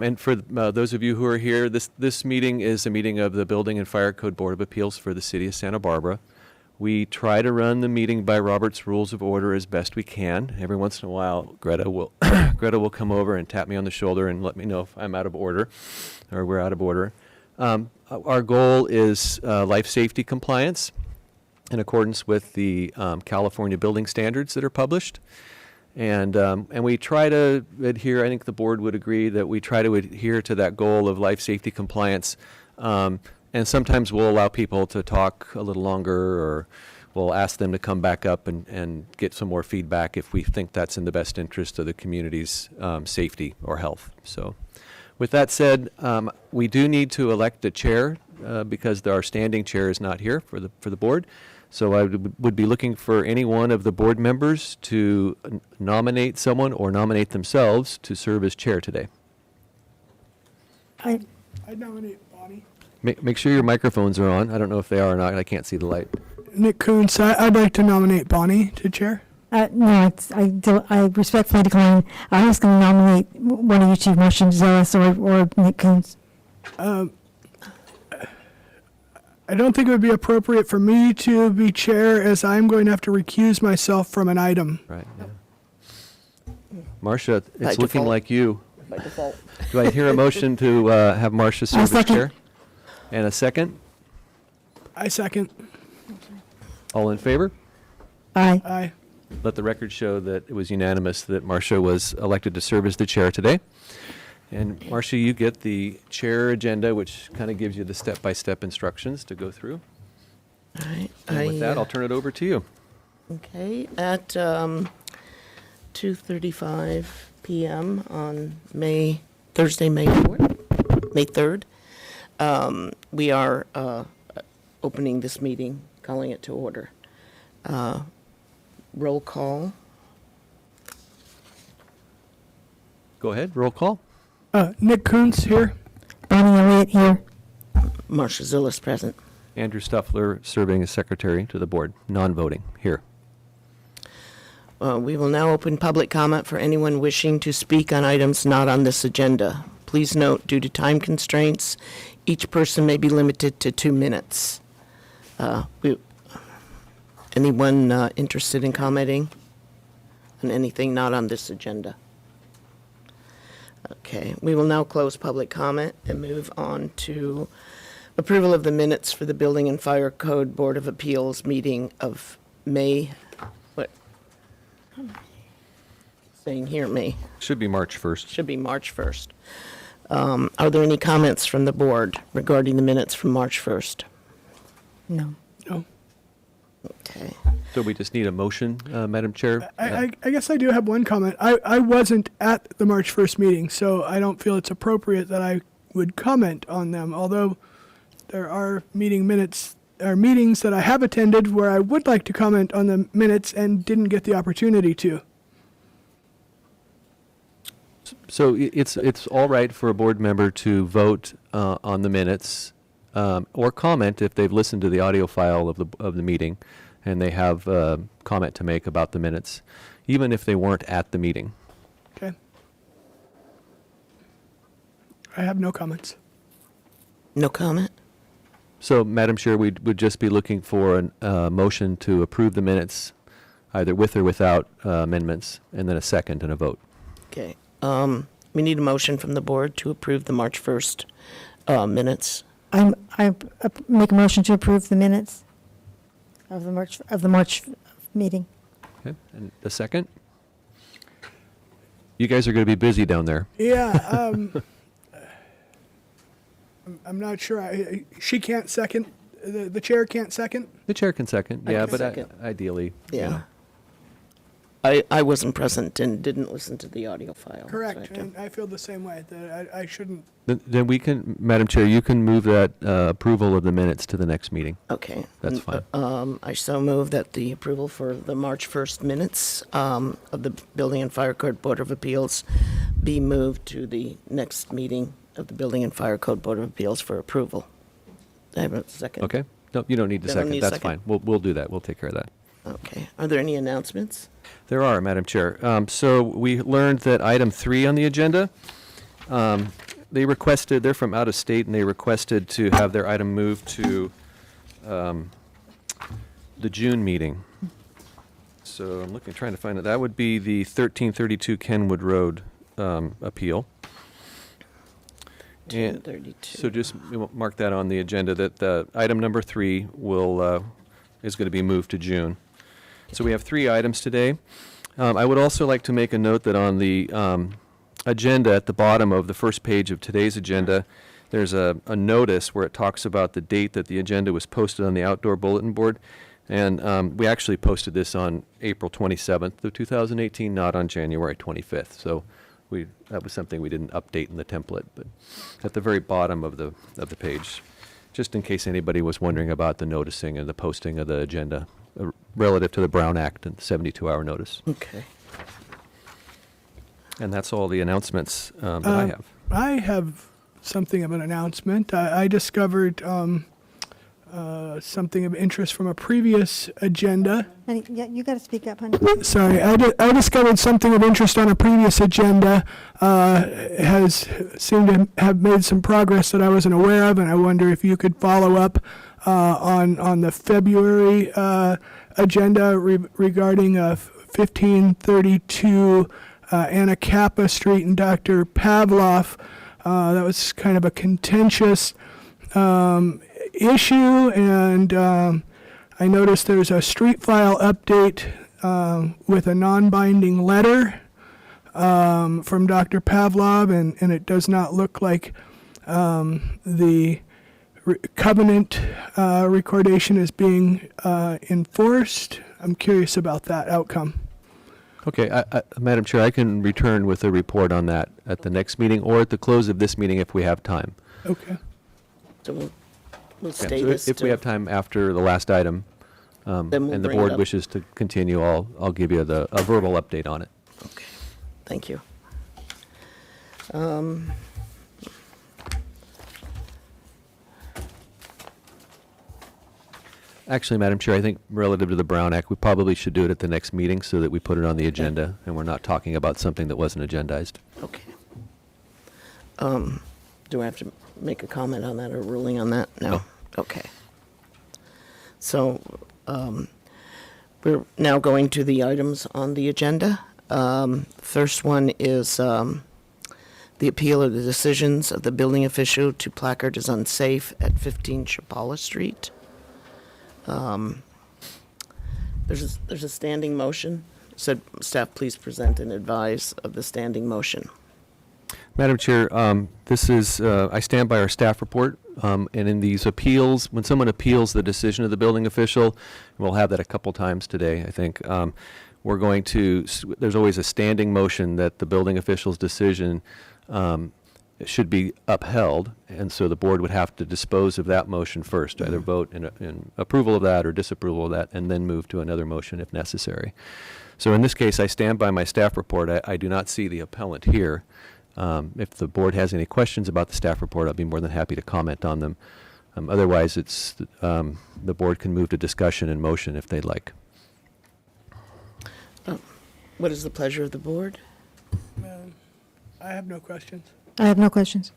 And for those of you who are here, this meeting is a meeting of the Building and Fire Code Board of Appeals for the City of Santa Barbara. We try to run the meeting by Robert's Rules of Order as best we can. Every once in a while, Greta will come over and tap me on the shoulder and let me know if I'm out of order or we're out of order. Our goal is life safety compliance in accordance with the California building standards that are published. And we try to adhere, I think the board would agree that we try to adhere to that goal of life safety compliance. And sometimes we'll allow people to talk a little longer, or we'll ask them to come back up and get some more feedback if we think that's in the best interest of the community's safety or health. So with that said, we do need to elect a chair because our standing chair is not here for the board. So I would be looking for any one of the board members to nominate someone or nominate themselves to serve as chair today. I nominate Bonnie. Make sure your microphones are on. I don't know if they are or not. I can't see the light. Nick Kuntz, I'd like to nominate Bonnie to chair. No, I respectfully decline. I was going to nominate one of you two, Marcia Zealous or Nick Kuntz. I don't think it would be appropriate for me to be chair, as I'm going to have to recuse myself from an item. Right. Yeah. Marcia, it's looking default. like you. By default. Do I hear a motion to have Marcia serve as second. chair? And a second? I second. All in favor? Aye. Aye. Let the record show that it was unanimous that Marcia was elected to serve as the chair today. And Marcia, you get the chair agenda, which kind of gives you the step-by-step instructions to go through. All right. And with that, I'll turn it over to you. Okay, at 2:35 p.m. on Thursday, May 4th, May 3rd, we are opening this meeting, calling it to order. Roll call. Go ahead, roll call. Nick Kuntz here. Bonnie Elliott here. Marcia Zullis present. Andrew Stuffler serving as secretary to the board, non-voting, here. We will now open public comment for anyone wishing to speak on items not on this agenda. Please note, due to time constraints, each person may be limited to 2 minutes. Anyone interested in commenting on anything not on this agenda? Okay, we will now close public comment and move on to approval of the minutes for the Building and Fire Code Board of Appeals meeting of May, saying here, May, Should be March 1st. should be March 1st. Are there any comments from the board regarding the minutes from March 1st? No. No. Okay. So we just need a motion, Madam Chair? I guess I do have one comment. I wasn't at the March 1st meeting, so I don't feel it's appropriate that I would comment on them, although there are meetings that I have attended where I would like to comment on the minutes and didn't get the opportunity to. So it's all right for a board member to vote on the minutes or comment if they've listened to the audio file of the meeting and they have comment to make about the minutes, even if they weren't at the meeting. Okay. I have no comments. No comment? So, Madam Chair, we would just be looking for a motion to approve the minutes, either with or without amendments, and then a second and a vote. Okay. We need a motion from the board to approve the March 1st minutes. I make a motion to approve the minutes of the March meeting. Okay, and a second? You guys are going to be busy down there. Yeah, I'm not sure. She can't second. The chair can't second. The chair can second, I yeah, can but second. ideally. Yeah. I wasn't present and didn't listen to the audio file. so I Correct, have to- and I feel the same way. That I shouldn't. Then we can, Madam Chair, you can move that approval of the minutes to the next meeting. Okay. That's fine. I so move that the approval for the March 1st minutes of the Building and Fire Code Board of Appeals be moved to the next meeting of the Building and Fire Code Board of Appeals for approval. I have a second. Okay? No, you don't need to You don't second. need a That's second? fine. We'll do that. We'll take care of that. Okay. Are there any announcements? There are, Madam Chair. So we learned that item 3 on the agenda They requested, they're from out of state, and they requested to have their item moved to the June meeting. So I'm looking, trying to find it. That would be the 1332 Kenwood Road appeal. And 10:32. so just mark that on the agenda, that item number 3 will, is going to be moved to June. So we have 3 items today. I would also like to make a note that on the agenda, at the bottom of the first page of today's agenda, there's a notice where it talks about the date that the agenda was posted on the outdoor bulletin board. And we actually posted this on April 27th of 2018, not on January 25th. So that was something we didn't update in the template, but at the very bottom of the page, just in case anybody was wondering about the noticing and the posting of the agenda relative to the Brown Act and the 72-hour notice. Okay. And that's all the announcements that I have. I have something of an announcement. I discovered something of interest from a previous agenda. Honey, yeah, you got to speak up, honey. Sorry, I discovered something of interest on a previous agenda. Has seemed to have made some progress that I wasn't aware of, and I wonder if you could follow up on the February agenda regarding 1532 Anacapa Street and Dr. Pavlov. That was kind of a contentious issue, and I noticed there's a street file update with a non-binding letter from Dr. Pavlov, and it does not look like the covenant recordation is being enforced. I'm curious about that outcome. Okay, Madam Chair, I can return with a report on that at the next meeting or at the close of this meeting if we have time. Okay. So we'll Yeah, stay so this if we to- have time after the last item, Then we'll and the bring it board up. wishes to continue, I'll give you a verbal update on it. Okay, thank you. Actually, Madam Chair, I think relative to the Brown Act, we probably should do it at the next meeting so that we put it on the agenda and we're not talking about something that wasn't agendized. Okay. Do I have to make a comment on that or ruling on that? No. No. Okay. So, we're now going to the items on the agenda. First one is the appeal of the decisions of the building official to placard is unsafe at 15 Chapala Street. There's a standing motion. Said staff, please present and advise of the standing motion. Madam Chair, this is, I stand by our staff report, and in these appeals, when someone appeals the decision of the building official, we'll have that a couple times today, I think, we're going to, there's always a standing motion that the building official's decision should be upheld, and so the board would have to dispose of that motion first, either vote in approval of that or disapproval of that, and then move to another motion if necessary. So in this case, I stand by my staff report. I do not see the appellant here. If the board has any questions about the staff report, I'll be more than happy to comment on them. Otherwise, it's the board can move to discussion and motion if they'd like. What is the pleasure of the board? I have no questions. I have no questions.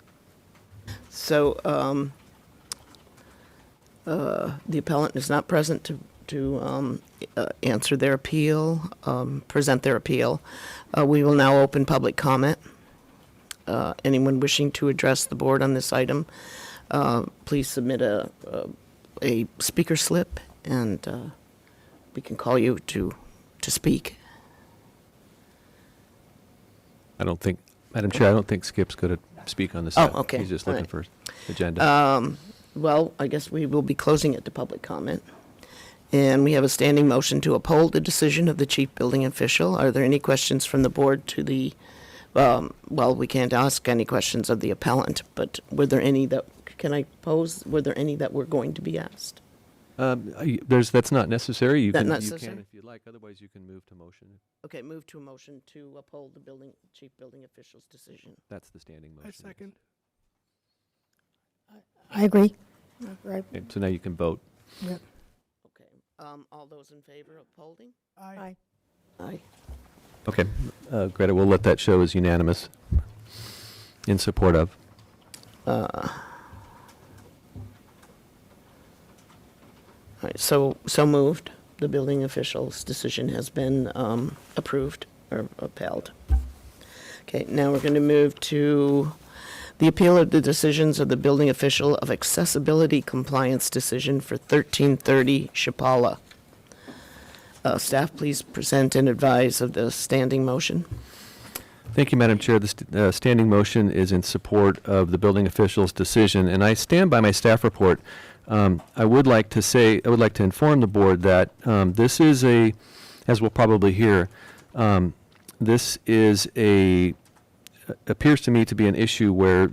So, the appellant is not present to answer their appeal, present their appeal. We will now open public comment. Anyone wishing to address the board on this item, please submit a speaker slip, and we can call you to speak. I don't think, Madam Chair, I don't think Skip's going to speak on this. Oh, stuff. okay. He's just All looking right. for agenda. Well, I guess we will be closing it to public comment. And we have a standing motion to uphold the decision of the chief building official. Are there any questions from the board to the, well, we can't ask any questions of the appellant, but were there any that, can I pose, were there any that were going to be asked? That's not necessary. You That can, not you necessary? can if you'd like. Otherwise, you can move to motion. Okay, move to a motion to uphold the chief building official's decision. That's the standing motion. I second. I agree. Right. Okay, so now you can vote. Yep. Okay, all those in favor of upholding? Aye. Aye. Okay, Greta, we'll let that show as unanimous. in support of. All right, so moved. The building official's decision has been approved or upheld. Okay, now we're going to move to the appeal of the decisions of the building official of accessibility compliance decision for 1330 Chapala. Staff, please present and advise of the standing motion. Thank you, Madam Chair. The standing motion is in support of the building official's decision, and I stand by my staff report. I would like to inform the board that this is as we'll probably hear, this is appears to me to be an issue where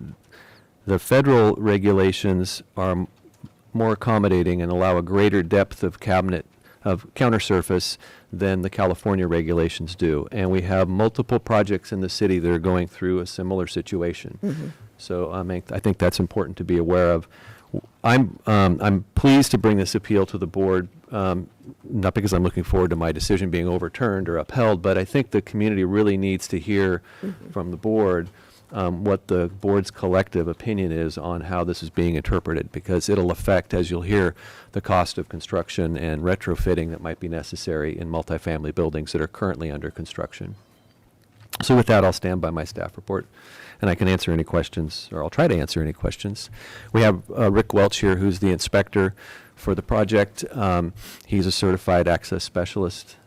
the federal regulations are more accommodating and allow a greater depth of counter surface than the California regulations do. And we have multiple projects in the city that are going through a similar situation. Mm-hmm. So I think that's important to be aware of. I'm pleased to bring this appeal to the board, not because I'm looking forward to my decision being overturned or upheld, but I think the community really needs to hear from the board what the board's collective opinion is on how this is being interpreted, because it'll affect, as you'll hear, the cost of construction and retrofitting that might be necessary in multifamily buildings that are currently under construction. So with that, I'll stand by my staff report, and I can answer any questions, or I'll try to answer any questions. We have Rick Welch here, who's the inspector for the project. He's a certified access specialist,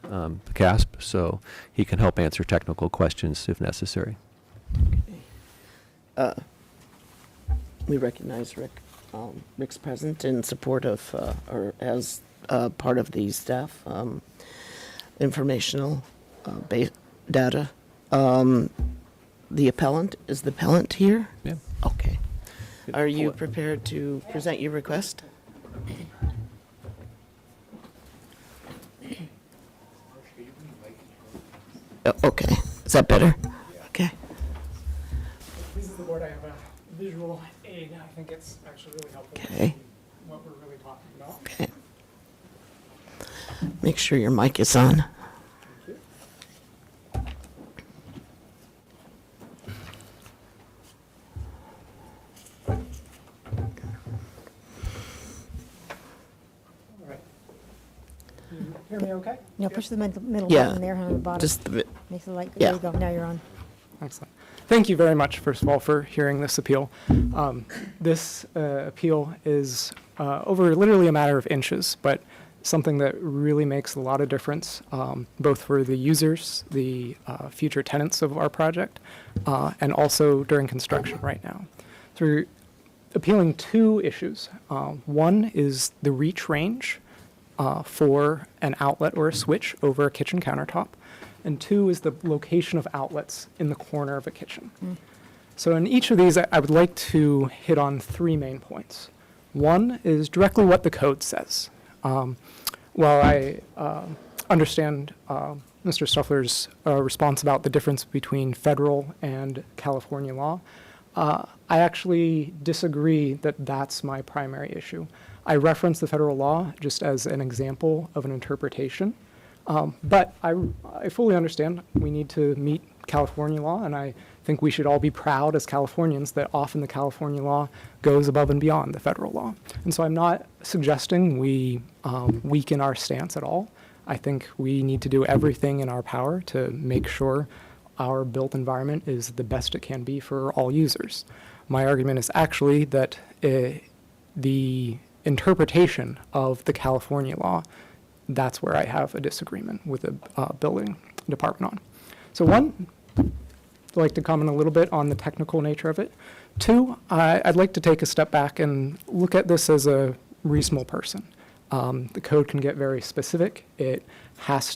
CASP, so he can help answer technical questions if necessary. We recognize Rick. Rick's present in support of, or as part of the staff informational data. The appellant, is the appellant here? Yeah. Okay. Are you prepared to present your request? Okay, is that better? Okay. This is the board. I have a visual aid. I think it's actually really helpful to Okay. see what we're really talking about. Okay. Make sure your mic is on. All right. Can you hear me okay? No, push the middle Yeah. button there on the bottom. Just the, Makes the light, yeah. there you go, now you're on. Excellent. Thank you very much, first of all, for hearing this appeal. This appeal is over literally a matter of inches, but something that really makes a lot of difference, both for the users, the future tenants of our project, and also during construction right now. So we're appealing two issues. One is the reach range for an outlet or a switch over a kitchen countertop. And two is the location of outlets in the corner of a kitchen. So in each of these, I would like to hit on three main points. One is directly what the code says. While I understand Mr. Stuffler's response about the difference between federal and California law, I actually disagree that that's my primary issue. I reference the federal law just as an example of an interpretation. But I fully understand we need to meet California law, and I think we should all be proud as Californians that often the California law goes above and beyond the federal law. And so I'm not suggesting we weaken our stance at all. I think we need to do everything in our power to make sure our built environment is the best it can be for all users. My argument is actually that the interpretation of the California law, that's where I have a disagreement with the building department on. So one, I'd like to comment a little bit on the technical nature of it. Two, I'd like to take a step back and look at this as a reasonable person. The code can get very specific. It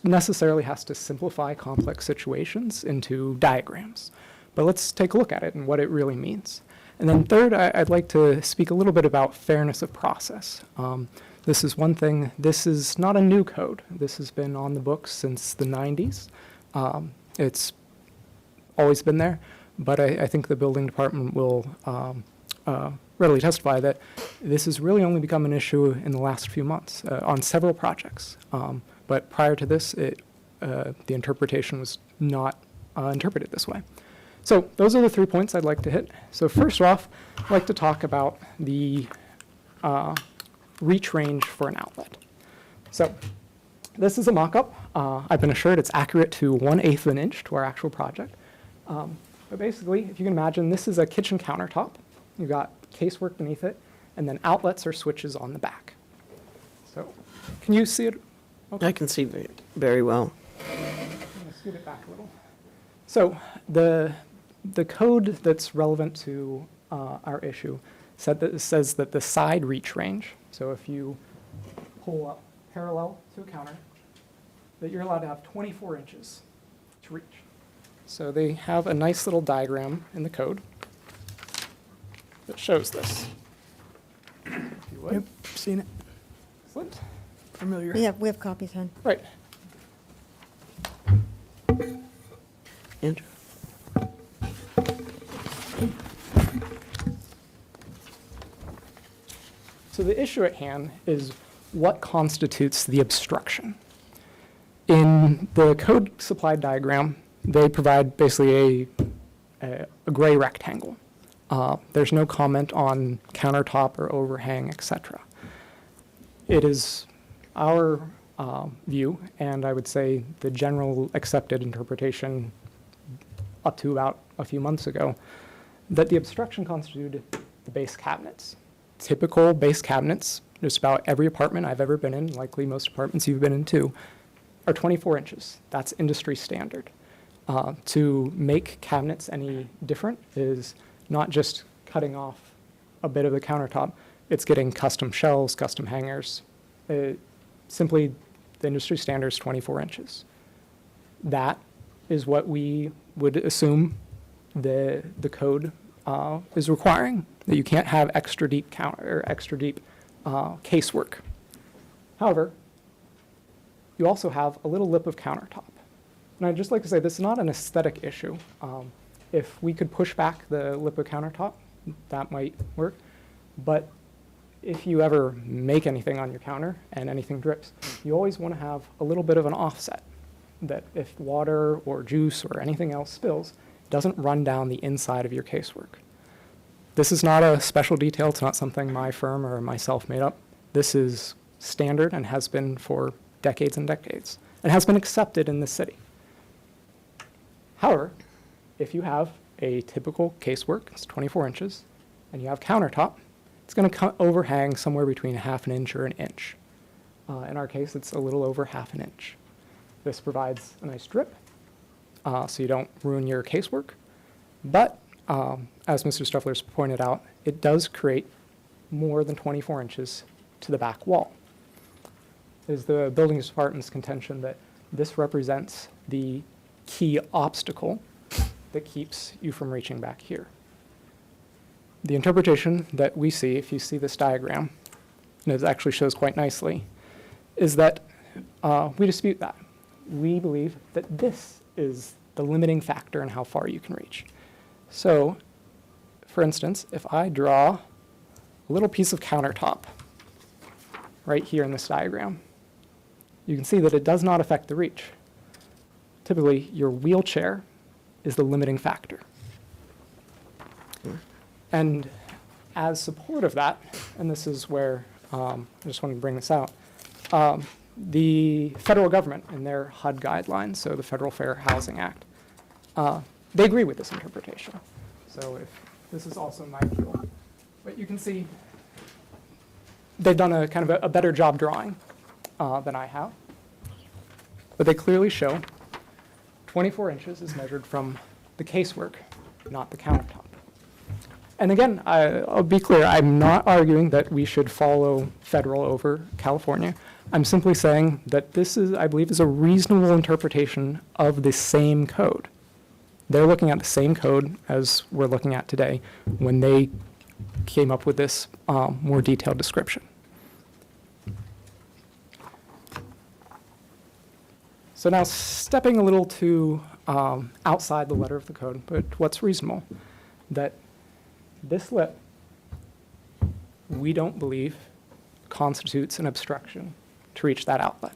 necessarily has to simplify complex situations into diagrams. But let's take a look at it and what it really means. And then third, I'd like to speak a little bit about fairness of process. This is one thing. This is not a new code. This has been on the books since the 90s. It's always been there, but I think the building department will readily testify that this has really only become an issue in the last few months on several projects. But prior to this, the interpretation was not interpreted this way. So those are the 3 points I'd like to hit. So first off, I'd like to talk about the reach range for an outlet. So this is a mock-up. I've been assured it's accurate to 1/8 of an inch to our actual project. But basically, if you can imagine, this is a kitchen countertop. You've got casework beneath it, and then outlets or switches on the back. So can you see it? I can see very well. I'm going to scoot it back a little. So the code that's relevant to our issue says that the side reach range, so if you pull up parallel to a counter, that you're allowed to have 24 inches to reach. So they have a nice little diagram in the code that shows this. If you would. Yep, seen it, Excellent. familiar. We have copies, hon. Right. Andrew? So the issue at hand is what constitutes the obstruction. In the code supplied diagram, they provide basically a gray rectangle. There's no comment on countertop or overhang, etc. It is our view, and I would say the general accepted interpretation up to about a few months ago, that the obstruction constituted the base cabinets. Typical base cabinets, just about every apartment I've ever been in, likely most apartments you've been in too, are 24 inches. That's industry standard. To make cabinets any different is not just cutting off a bit of the countertop, it's getting custom shelves, custom hangers. Simply, the industry standard is 24 inches. That is what we would assume the code is requiring, that you can't have extra deep casework. However, you also have a little lip of countertop. And I'd just like to say this is not an aesthetic issue. If we could push back the lip of countertop, that might work. But if you ever make anything on your counter and anything drips, you always want to have a little bit of an offset, that if water or juice or anything else spills, it doesn't run down the inside of your casework. This is not a special detail. It's not something my firm or myself made up. This is standard and has been for decades and decades, and has been accepted in this city. However, if you have a typical casework, it's 24 inches, and you have countertop, it's going to overhang somewhere between 1/2 an inch or an inch. In our case, it's a little over 1/2 an inch. This provides a nice drip, so you don't ruin your casework. But as Mr. Stuffler's pointed out, it does create more than 24 inches to the back wall. It is the building department's contention that this represents the key obstacle that keeps you from reaching back here. The interpretation that we see, if you see this diagram, and it actually shows quite nicely, is that we dispute that. We believe that this is the limiting factor in how far you can reach. So, for instance, if I draw a little piece of countertop right here in this diagram, you can see that it does not affect the reach. Typically, your wheelchair is the limiting factor. And as support of that, and this is where I just wanted to bring this out, the federal government in their HUD guidelines, so the Federal Fair Housing Act, they agree with this interpretation. So if this is also my view, but you can see they've done a kind of a better job drawing than I have. But they clearly show 24 inches is measured from the casework, not the countertop. And again, I'll be clear, I'm not arguing that we should follow federal over California. I'm simply saying that this is, I believe, is a reasonable interpretation of the same code. They're looking at the same code as we're looking at today when they came up with this more detailed description. So now stepping a little to outside the letter of the code, but what's reasonable? That this lip, we don't believe constitutes an obstruction to reach that outlet.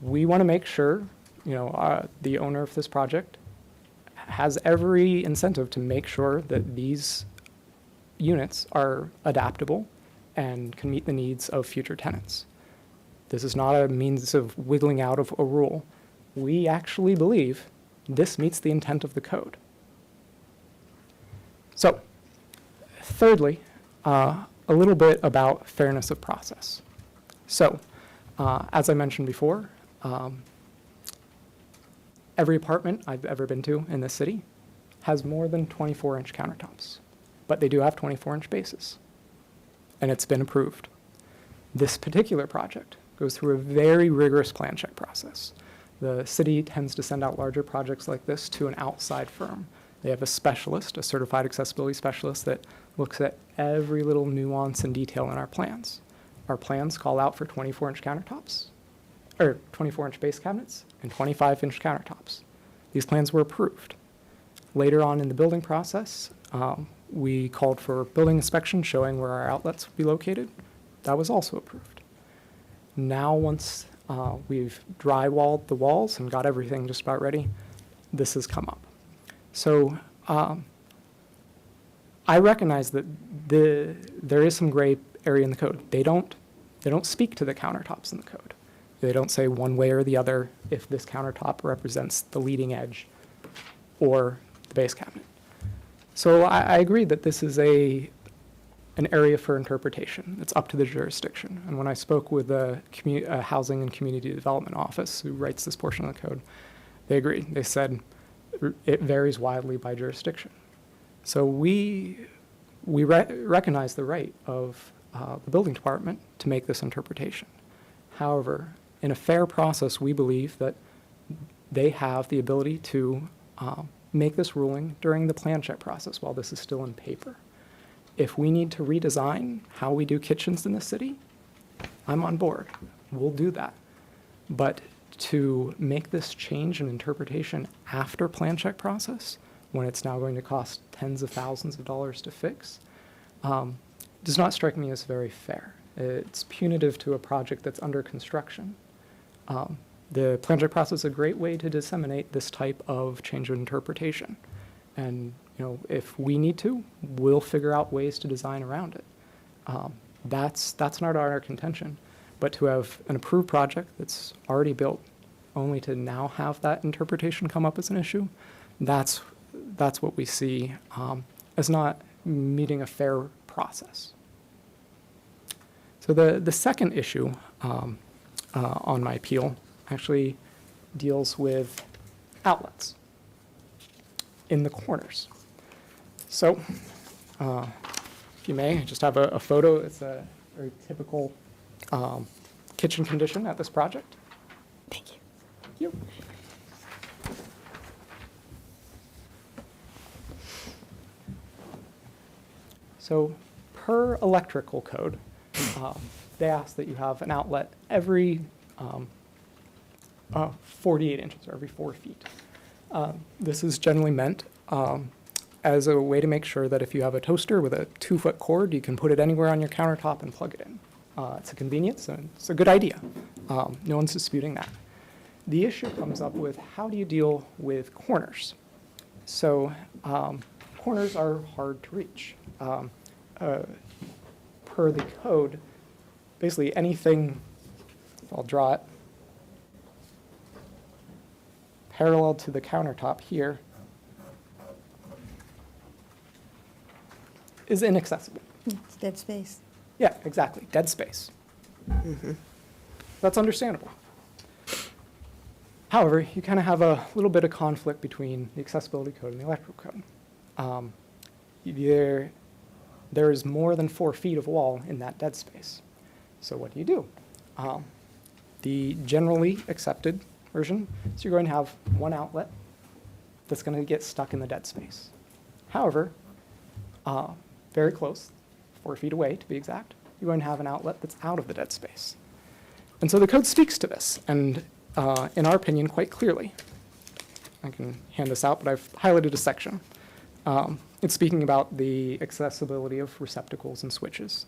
We want to make sure, the owner of this project has every incentive to make sure that these units are adaptable and can meet the needs of future tenants. This is not a means of wiggling out of a rule. We actually believe this meets the intent of the code. So, thirdly, a little bit about fairness of process. So, as I mentioned before, every apartment I've ever been to in this city has more than 24-inch countertops, but they do have 24-inch bases, and it's been approved. This particular project goes through a very rigorous plan check process. The city tends to send out larger projects like this to an outside firm. They have a specialist, a certified accessibility specialist, that looks at every little nuance and detail in our plans. Our plans call out for 24-inch countertops, or 24-inch base cabinets, and 25-inch countertops. These plans were approved. Later on in the building process, we called for building inspection showing where our outlets would be located. That was also approved. Now, once we've drywalled the walls and got everything just about ready, this has come up. So I recognize that there is some gray area in the code. They don't speak to the countertops in the code. They don't say one way or the other if this countertop represents the leading edge or the base cabinet. So I agree that this is an area for interpretation. It's up to the jurisdiction. And when I spoke with the Housing and Community Development Office, who writes this portion of the code, they agreed. They said it varies widely by jurisdiction. So we recognize the right of the building department to make this interpretation. However, in a fair process, we believe that they have the ability to make this ruling during the plan check process while this is still in paper. If we need to redesign how we do kitchens in the city, I'm on board. We'll do that. But to make this change in interpretation after plan check process, when it's now going to cost tens of thousands of dollars to fix, does not strike me as very fair. It's punitive to a project that's under construction. The plan check process is a great way to disseminate this type of change of interpretation. And if we need to, we'll figure out ways to design around it. That's not our contention. But to have an approved project that's already built, only to now have that interpretation come up as an issue, that's what we see as not meeting a fair process. So the second issue on my appeal actually deals with outlets in the corners. So, if you may, I just have a photo. It's a very typical kitchen condition at this project. Thank you. Thank you. So, per electrical code, they ask that you have an outlet every 48 inches, or every 4 feet. This is generally meant as a way to make sure that if you have a toaster with a 2-foot cord, you can put it anywhere on your countertop and plug it in. It's a convenience, and it's a good idea. No one's disputing that. The issue comes up with how do you deal with corners? So corners are hard to reach. Per the code, basically anything, I'll draw it, parallel to the countertop here is inaccessible. It's dead space. Yeah, exactly, dead space. That's understandable. However, you kind of have a little bit of conflict between the accessibility code and the electrical code. There is more than 4 feet of wall in that dead space. So what do? The generally accepted version is you're going to have one outlet that's going to get stuck in the dead space. However, very close, 4 feet away to be exact, you're going to have an outlet that's out of the dead space. And so the code speaks to this, and in our opinion, quite clearly. I can hand this out, but I've highlighted a section. It's speaking about the accessibility of receptacles and switches.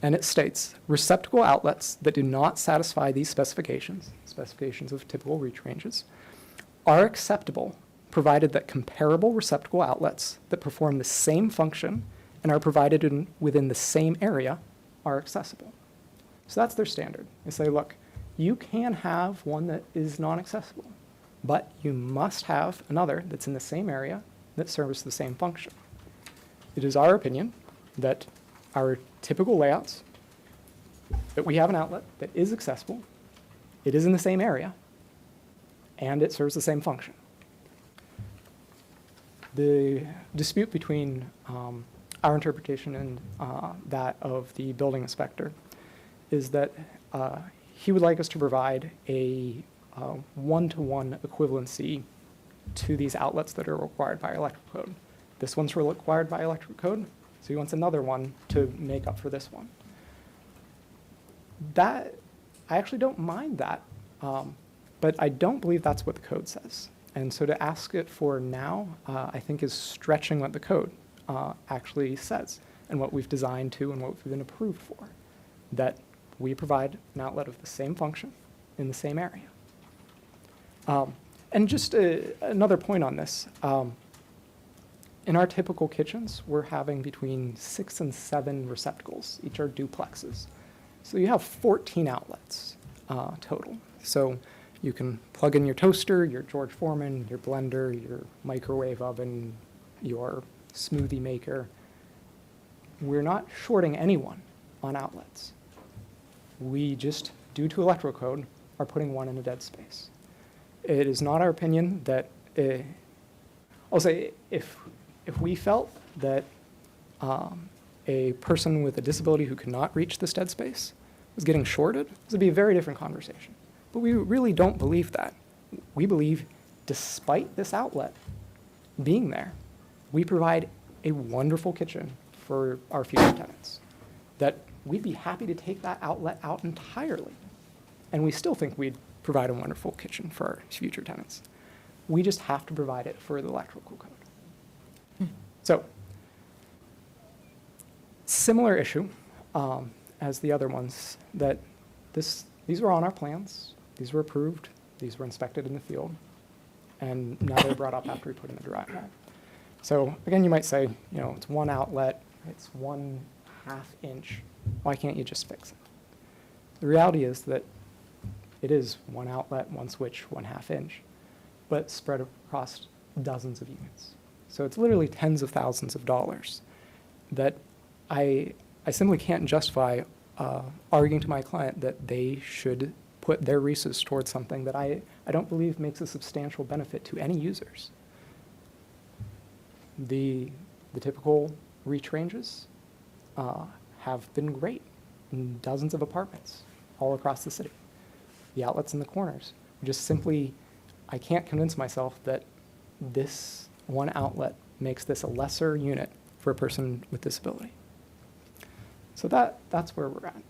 And it states, receptacle outlets that do not satisfy these specifications of typical reach ranges, are acceptable provided that comparable receptacle outlets that perform the same function and are provided within the same area are accessible. So that's their standard. They say, look, you can have one that is non-accessible, but you must have another that's in the same area that serves the same function. It is our opinion that our typical layouts, that we have an outlet that is accessible, it is in the same area, and it serves the same function. The dispute between our interpretation and that of the building inspector is that he would like us to provide a one-to-one equivalency to these outlets that are required by electrical code. This one's required by electrical code, so he wants another one to make up for this one. That, I actually don't mind that, but I don't believe that's what the code says. And so to ask it for now, I think is stretching what the code actually says and what we've designed to and what we've been approved for, that we provide an outlet of the same function in the same area. And just another point on this, in our typical kitchens, we're having between 6 and 7 receptacles. Each are duplexes. So you have 14 outlets total. So you can plug in your toaster, your George Foreman, your blender, your microwave oven, your smoothie maker. We're not shorting anyone on outlets. We just, due to electrical code, are putting one in a dead space. It is not our opinion that, I'll say, if we felt that a person with a disability who could not reach this dead space was getting shorted, this would be a very different conversation. But we really don't believe that. We believe, despite this outlet being there, we provide a wonderful kitchen for our future tenants, that we'd be happy to take that outlet out entirely. And we still think we'd provide a wonderful kitchen for our future tenants. We just have to provide it for the electrical code. So, similar issue as the other ones, that these were on our plans, these were approved, these were inspected in the field, and now they're brought up after we put in the drywall. So again, you might say, it's one outlet, it's 1/2 inch. Why can't you just fix it? The reality is that it is one outlet, one switch, 1/2 inch, but spread across dozens of units. So it's literally tens of thousands of dollars that I simply can't justify arguing to my client that they should put their resources towards something that I don't believe makes a substantial benefit to any users. The typical reach ranges have been great in dozens of apartments all across the city. The outlets in the corners, just simply, I can't convince myself that this one outlet makes this a lesser unit for a person with disability. So that's where we're at.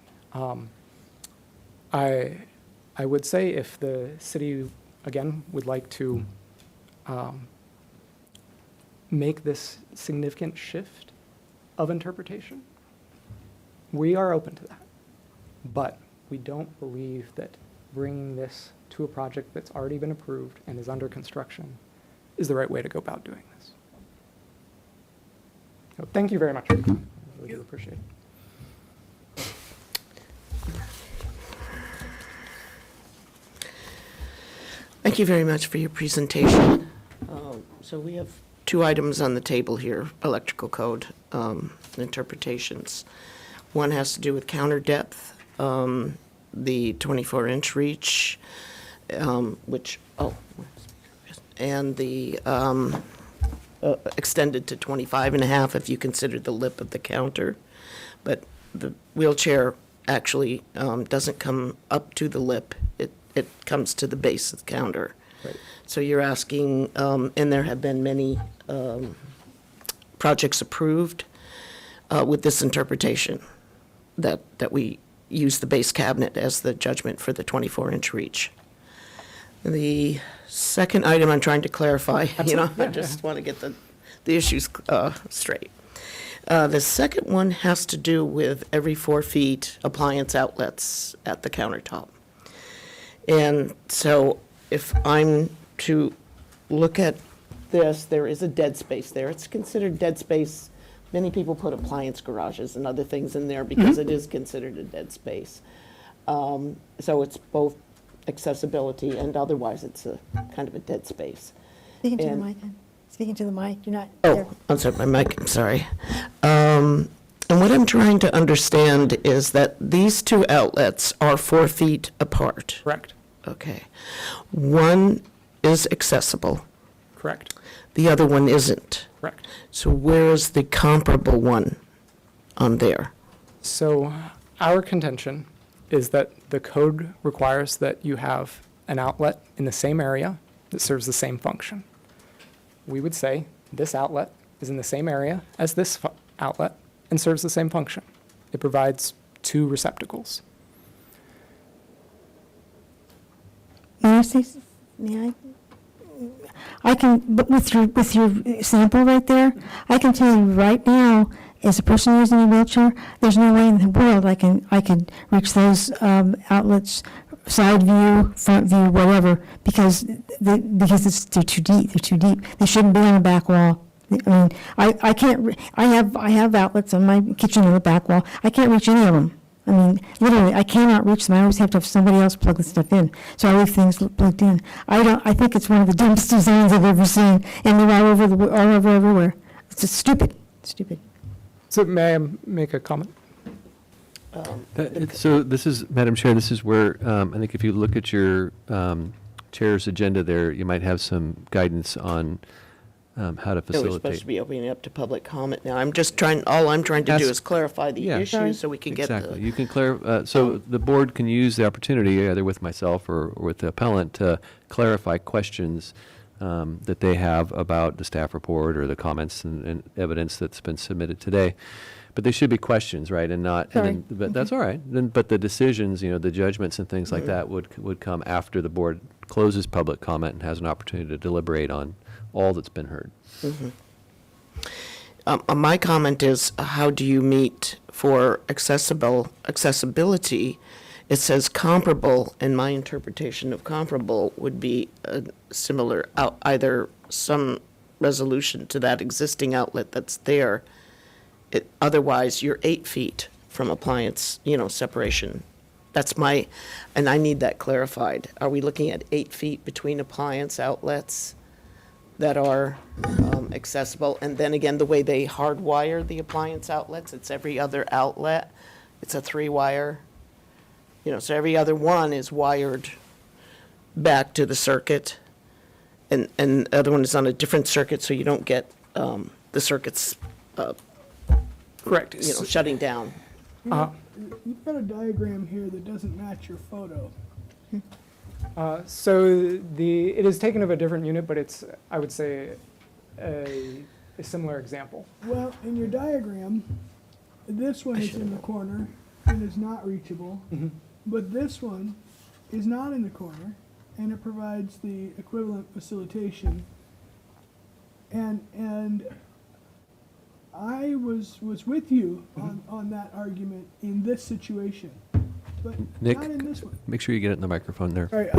I would say if the city, again, would like to make this significant shift of interpretation, we are open to that. But we don't believe that bringing this to a project that's already been approved and is under construction is the right way to go about doing this. So thank you very much for your time. I really do appreciate it. Thank you very much for your presentation. So we have 2 items on the table here, electrical code interpretations. One has to do with counter depth, the 24-inch reach, and the extended to 25.5 if you consider the lip of the counter. But the wheelchair actually doesn't come up to the lip. It comes to the base of the counter. Right. So you're asking, and there have been many projects approved with this interpretation, that we use the base cabinet as the judgment for the 24-inch reach. The second item I'm trying to clarify, I just want to get the issues straight. The second one has to do with every 4 feet appliance outlets at the countertop. And so if I'm to look at this, there is a dead space there. It's considered dead space. Many people put appliance garages and other things in there because it is considered a dead space. So it's both accessibility and otherwise it's a kind of a dead space. Speaking to the And- mic, then. Speaking to the mic, you're not there. Oh, I'm sorry, my mic, I'm sorry. And what I'm trying to understand is that these two outlets are 4 feet apart. Correct. Okay. One is accessible, Correct. the other one isn't. Correct. So where's the comparable one on there? So our contention is that the code requires that you have an outlet in the same area that serves the same function. We would say this outlet is in the same area as this outlet and serves the same function. It provides 2 receptacles. May I say, may I? I can, but with your sample right there, I can tell you right now, as a person using a wheelchair, there's no way in the world I can reach those outlets, side view, front view, whatever, because they're too deep. They're too deep. They shouldn't be on the back wall. I mean, I can't. I have outlets on my kitchen on the back wall. I can't reach any of them. I mean, literally, I cannot reach them. I always have to have somebody else plug the stuff in. So I leave things plugged in. I think it's one of the dumbest designs I've ever seen, and they're all over everywhere. It's just stupid. Stupid. So may I make a comment? So this is, Madam Chair, this is where, I think if you look at your chair's agenda there, you might have some guidance on how to No, we're supposed facilitate. to be opening it up to public comment now. I'm just trying, all I'm trying to do Ask- is clarify the Yeah. issue so we can get Exactly. the. You can so the board can use the opportunity, either with myself or with the appellant, to clarify questions that they have about the staff report or the comments and evidence that's been submitted today. But they should be questions, right, and not, Sorry. and then, but that's all right. Then, but the decisions, the judgments and things like that would come after the board closes public comment and has an opportunity to deliberate on all that's been heard. My comment is, how do you meet for accessibility? It says comparable, and my interpretation of comparable would be a similar, either some resolution to that existing outlet that's there. Otherwise, you're 8 feet from appliance, separation. That's and I need that clarified. Are we looking at 8 feet between appliance outlets that are accessible? And then again, the way they hardwire the appliance outlets, it's every other outlet. It's a 3-wire, so every other one is wired back to the circuit. And the other one is on a different circuit, so you don't get the circuits, Correct. shutting down. You've got a diagram here that doesn't match your photo. So it is taken of a different unit, but it's, I would say, a similar example. Well, in your diagram, this one is in the corner and is not reachable, but this one is not in the corner, and it provides the equivalent facilitation. And I was with you on that argument in this situation, but Nick, not in this one. make sure you get it in the microphone there. All right,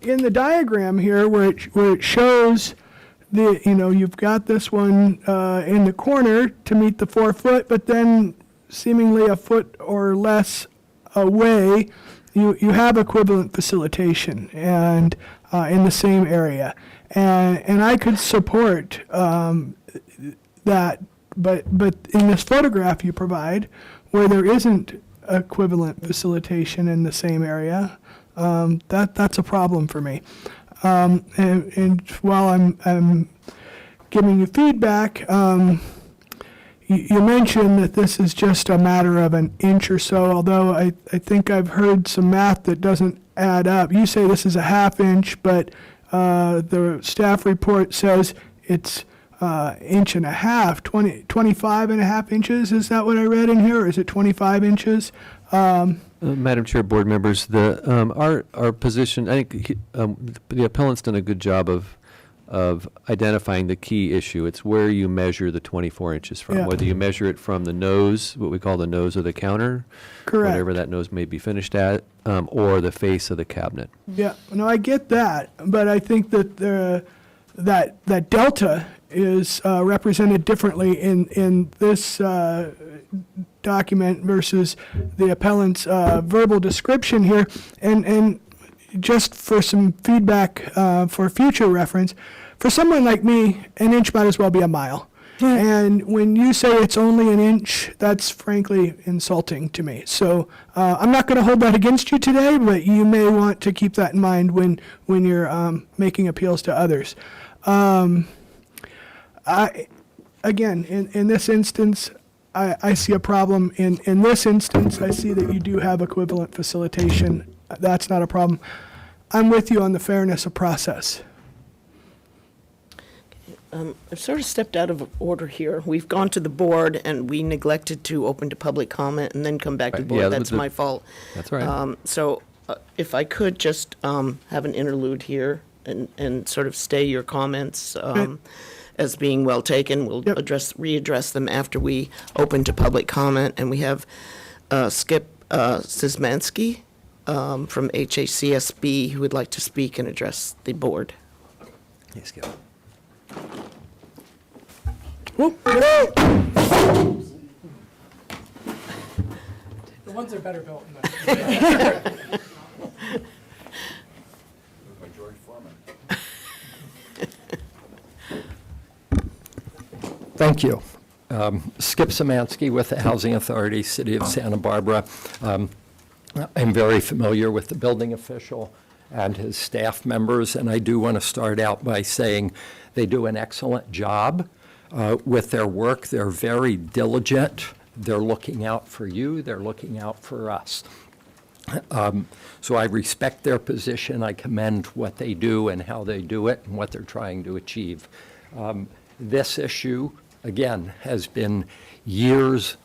in the diagram here where it shows you've got this one in the corner to meet the 4 foot, but then seemingly a foot or less away, you have equivalent facilitation and in the same area, and I could support that, but in this photograph you provide where there isn't equivalent facilitation in the same area, that's a problem for me. And while I'm giving you feedback, you mentioned that this is just a matter of an inch or so, although I think I've heard some math that doesn't add up. You say this is a 1/2 inch, but the staff report says it's 1.5 inches, 25.5 inches. Is that what I read in here, or is it 25 inches? Madam Chair, board members, our position, I think the appellant's done a good job of identifying the key issue. It's where you measure the 24 inches from, Yeah. whether you measure it from the nose, what we call the nose of the counter, Correct. whatever that nose may be finished at, or the face of the cabinet. Yeah, no, I get that, but I think that that delta is represented differently in this document versus the appellant's verbal description here. And just for some feedback for future reference, for someone like me, an inch might as well be a mile. And when you say it's only an inch, that's frankly insulting to me. So I'm not going to hold that against you today, but you may want to keep that in mind when you're making appeals to others. Again, in this instance, I see a problem. In this instance, I see that you do have equivalent facilitation. That's not a problem. I'm with you on the fairness of process. I've sort of stepped out of order here. We've gone to the board and we neglected to open to public comment and then come back to the board. Yeah, That's my fault. That's right. So if I could just have an interlude here and sort of stay your comments as being well taken. We'll Yep. readdress them after we open to public comment. And we have Skip Szymanski from HACSB who would like to speak and address the board. Yes, go. Whoop. The ones that are better built in the. Thank you. Skip Szymanski with the Housing Authority, City of Santa Barbara. I'm very familiar with the building official and his staff members, and I do want to start out by saying they do an excellent job with their work. They're very diligent. They're looking out for you. They're looking out for us. So I respect their position. I commend what they do and how they do it and what they're trying to achieve. This issue, again, has been years.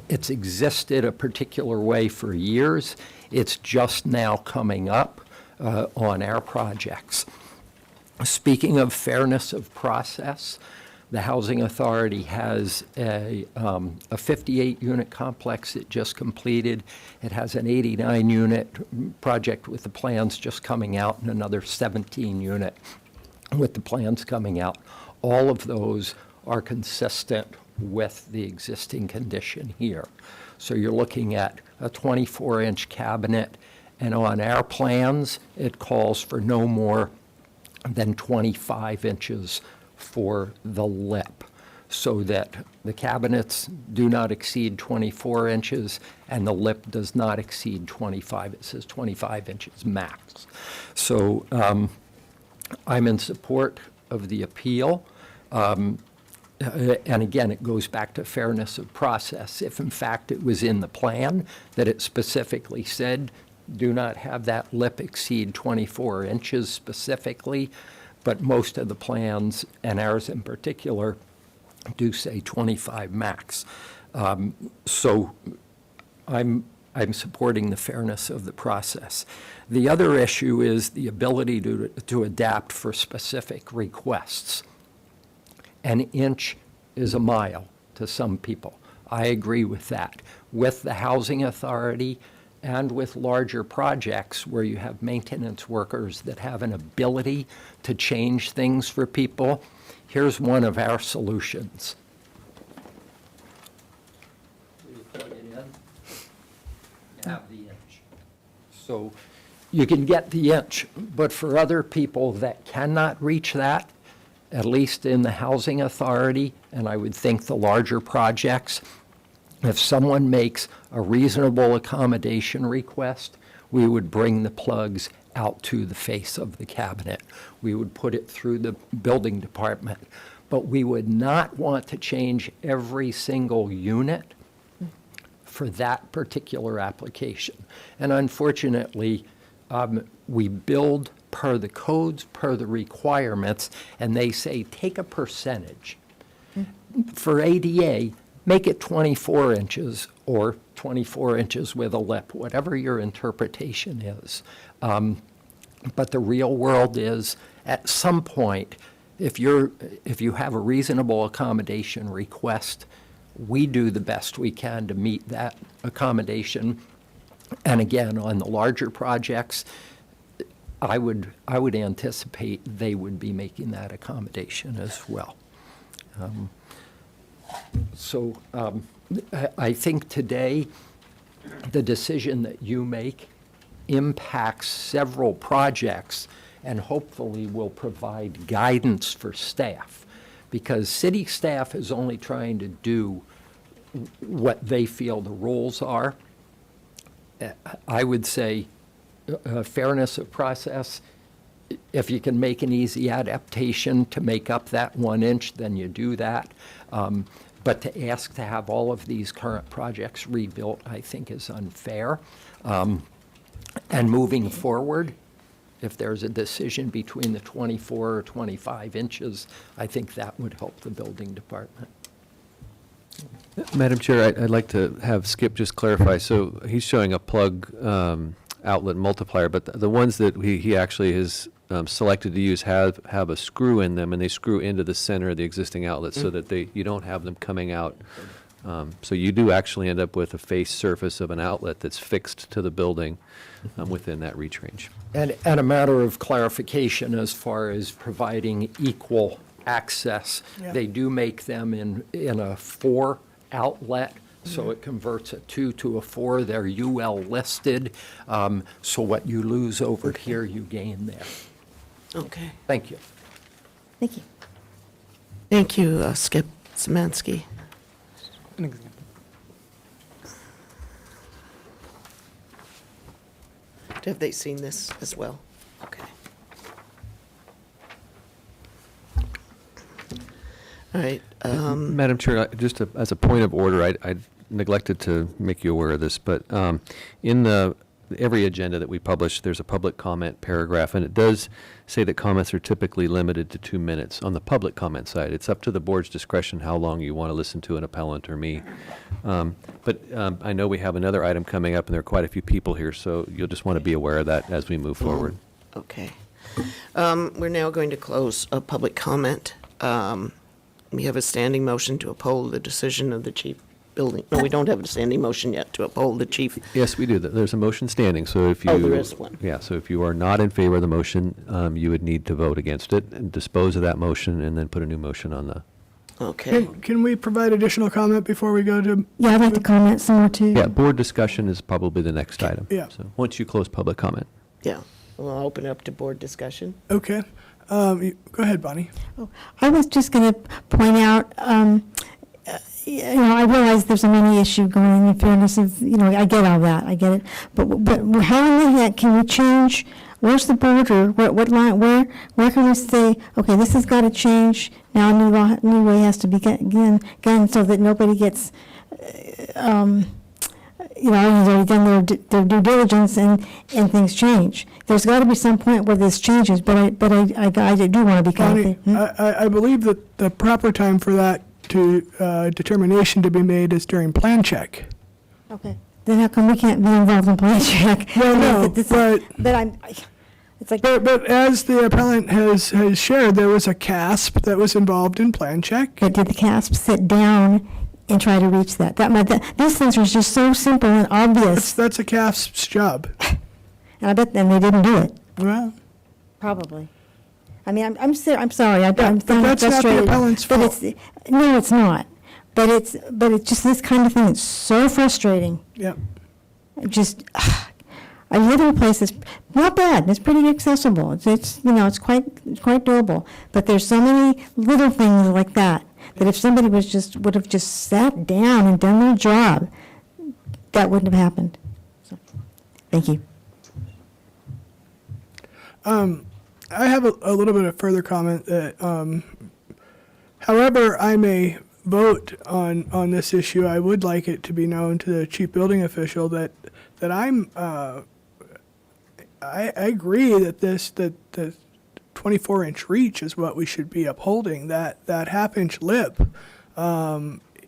It's existed a particular way for years. It's just now coming up on our projects. Speaking of fairness of process, the Housing Authority has a 58-unit complex it just completed. It has an 89-unit project with the plans just coming out and another 17-unit with the plans coming out. All of those are consistent with the existing condition here. So you're looking at a 24-inch cabinet, and on our plans, it calls for no more than 25 inches for the lip, so that the cabinets do not exceed 24 inches and the lip does not exceed 25. It says 25 inches max. So I'm in support of the appeal. And again, it goes back to fairness of process. If in fact it was in the plan that it specifically said, do not have that lip exceed 24 inches specifically, but most of the plans, and ours in particular, do say 25 max. So I'm supporting the fairness of the process. The other issue is the ability to adapt for specific requests. An inch is a mile to some people. I agree with that. With the Housing Authority and with larger projects where you have maintenance workers that have an ability to change things for people, here's one of our solutions. You plug it in, you have the inch. So you can get the inch, but for other people that cannot reach that, at least in the Housing Authority, and I would think the larger projects, if someone makes a reasonable accommodation request, we would bring the plugs out to the face of the cabinet. We would put it through the building department, but we would not want to change every single unit for that particular application. And unfortunately, we build per the codes, per the requirements, and they say take a percentage. For ADA, make it 24 inches or 24 inches with a lip, whatever your interpretation is. But the real world is, at some point, if you have a reasonable accommodation request, we do the best we can to meet that accommodation. And again, on the larger projects, I would anticipate they would be making that accommodation as well. So I think today, the decision that you make impacts several projects and hopefully will provide guidance for staff. Because city staff is only trying to do what they feel the rules are. I would say fairness of process, if you can make an easy adaptation to make up that 1 inch, then you do that. But to ask to have all of these current projects rebuilt, I think is unfair. And moving forward, if there's a decision between the 24 or 25 inches, I think that would help the building department. Madam Chair, I'd like to have Skip just clarify. So he's showing a plug outlet multiplier, but the ones that he actually has selected to use have a screw in them, and they screw into the center of the existing outlet so that you don't have them coming out. So you do actually end up with a face surface of an outlet that's fixed to the building within that reach range. And a matter of clarification as far as providing equal access, Yeah. they do make them in a 4 outlet, so it converts a 2 to a 4. They're UL listed, so what you lose over here, you gain there. Okay. Thank you. Thank you. Thank you, Skip Szymanski. An example. Have they seen this as well? Okay. All right. Madam Chair, just as a point of order, I neglected to make you aware of this, but in every agenda that we publish, there's a public comment paragraph, and it does say that comments are typically limited to 2 minutes. On the public comment side, it's up to the board's discretion how long you want to listen to an appellant or me. But I know we have another item coming up, and there are quite a few people here, so you'll just want to be aware of that as we move forward. Okay. We're now going to close a public comment. We have a standing motion to uphold the decision of the chief building. No, we don't have a standing motion yet to uphold the chief. Yes, we do. There's a motion standing, so if you... Oh, there is one. Yeah, so if you are not in favor of the motion, you would need to vote against it and dispose of that motion and then put a new motion on the... Okay. Can we provide additional comment before we go to? Yeah, I'd like to comment some more too. Yeah, board discussion is probably the next item. Yeah. So once you close public comment. Yeah. We'll open it up to board discussion. Okay. Go ahead, Bonnie. I was just going to point out, I realize there's a money issue going on in fairness of, I get all that, I get it. But how in the heck can we change, where's the border, what line, where can we say, okay, this has got to change, now a new way has to be again, so that nobody gets, everyone's already done their due diligence and things change. There's got to be some point where this changes, but I do want to be Bonnie, clear. I believe that the proper time for that determination to be made is during plan check. Okay, then how come we can't be involved in plan check? Well, no, but It's like, but as the appellant has shared, there was a CASP that was involved in plan check. but did the CASP sit down and try to reach that? These things are just so simple and obvious, That's a CASP's job. and I bet then they didn't do it. Well, Probably. I mean, I'm sorry, I'm but feeling that's not the frustrated. appellant's But fault. no, it's not. But it's just this kind of thing that's so frustrating. yeah. Just, I live in a place that's not bad. It's pretty accessible. It's quite doable. But there's so many little things like that if somebody would have just sat down and done their job, that wouldn't have happened. So, thank you. I have a little bit of further comment that, however I may vote on this issue, I would like it to be known to the chief building official that I agree that the 24-inch reach is what we should be upholding. That half-inch lip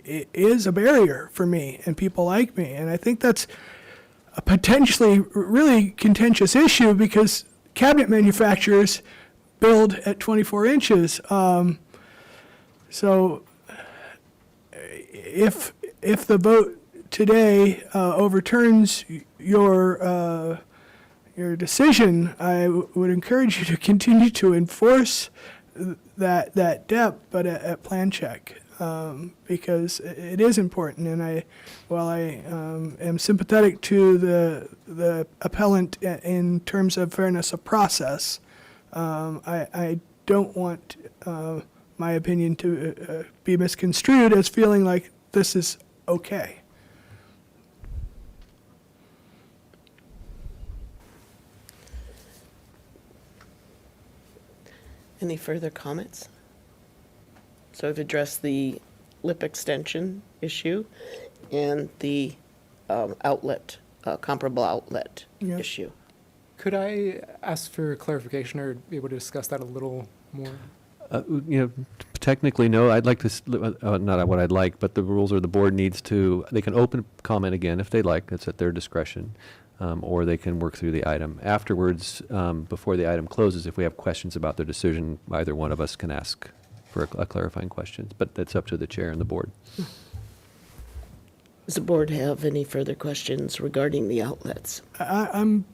it is a barrier for me and people like me, and I think that's a potentially really contentious issue because cabinet manufacturers build at 24 inches. So if the vote today overturns your decision, I would encourage you to continue to enforce that depth, but at plan check, because it is important. And while I am sympathetic to the appellant in terms of fairness of process, I don't want my opinion to be misconstrued as feeling like this is okay. Any further comments? So I've addressed the lip extension issue and the comparable outlet Yeah. issue. Could I ask for clarification or be able to discuss that a little more? Technically, no, I'd like to, not what I'd like, but the rules are the board needs to, they can open comment again if they like, it's at their discretion, or they can work through the item. Afterwards, before the item closes, if we have questions about their decision, either one of us can ask for a clarifying question, but that's up to the chair and the board. Does the board have any further questions regarding the outlets? I'm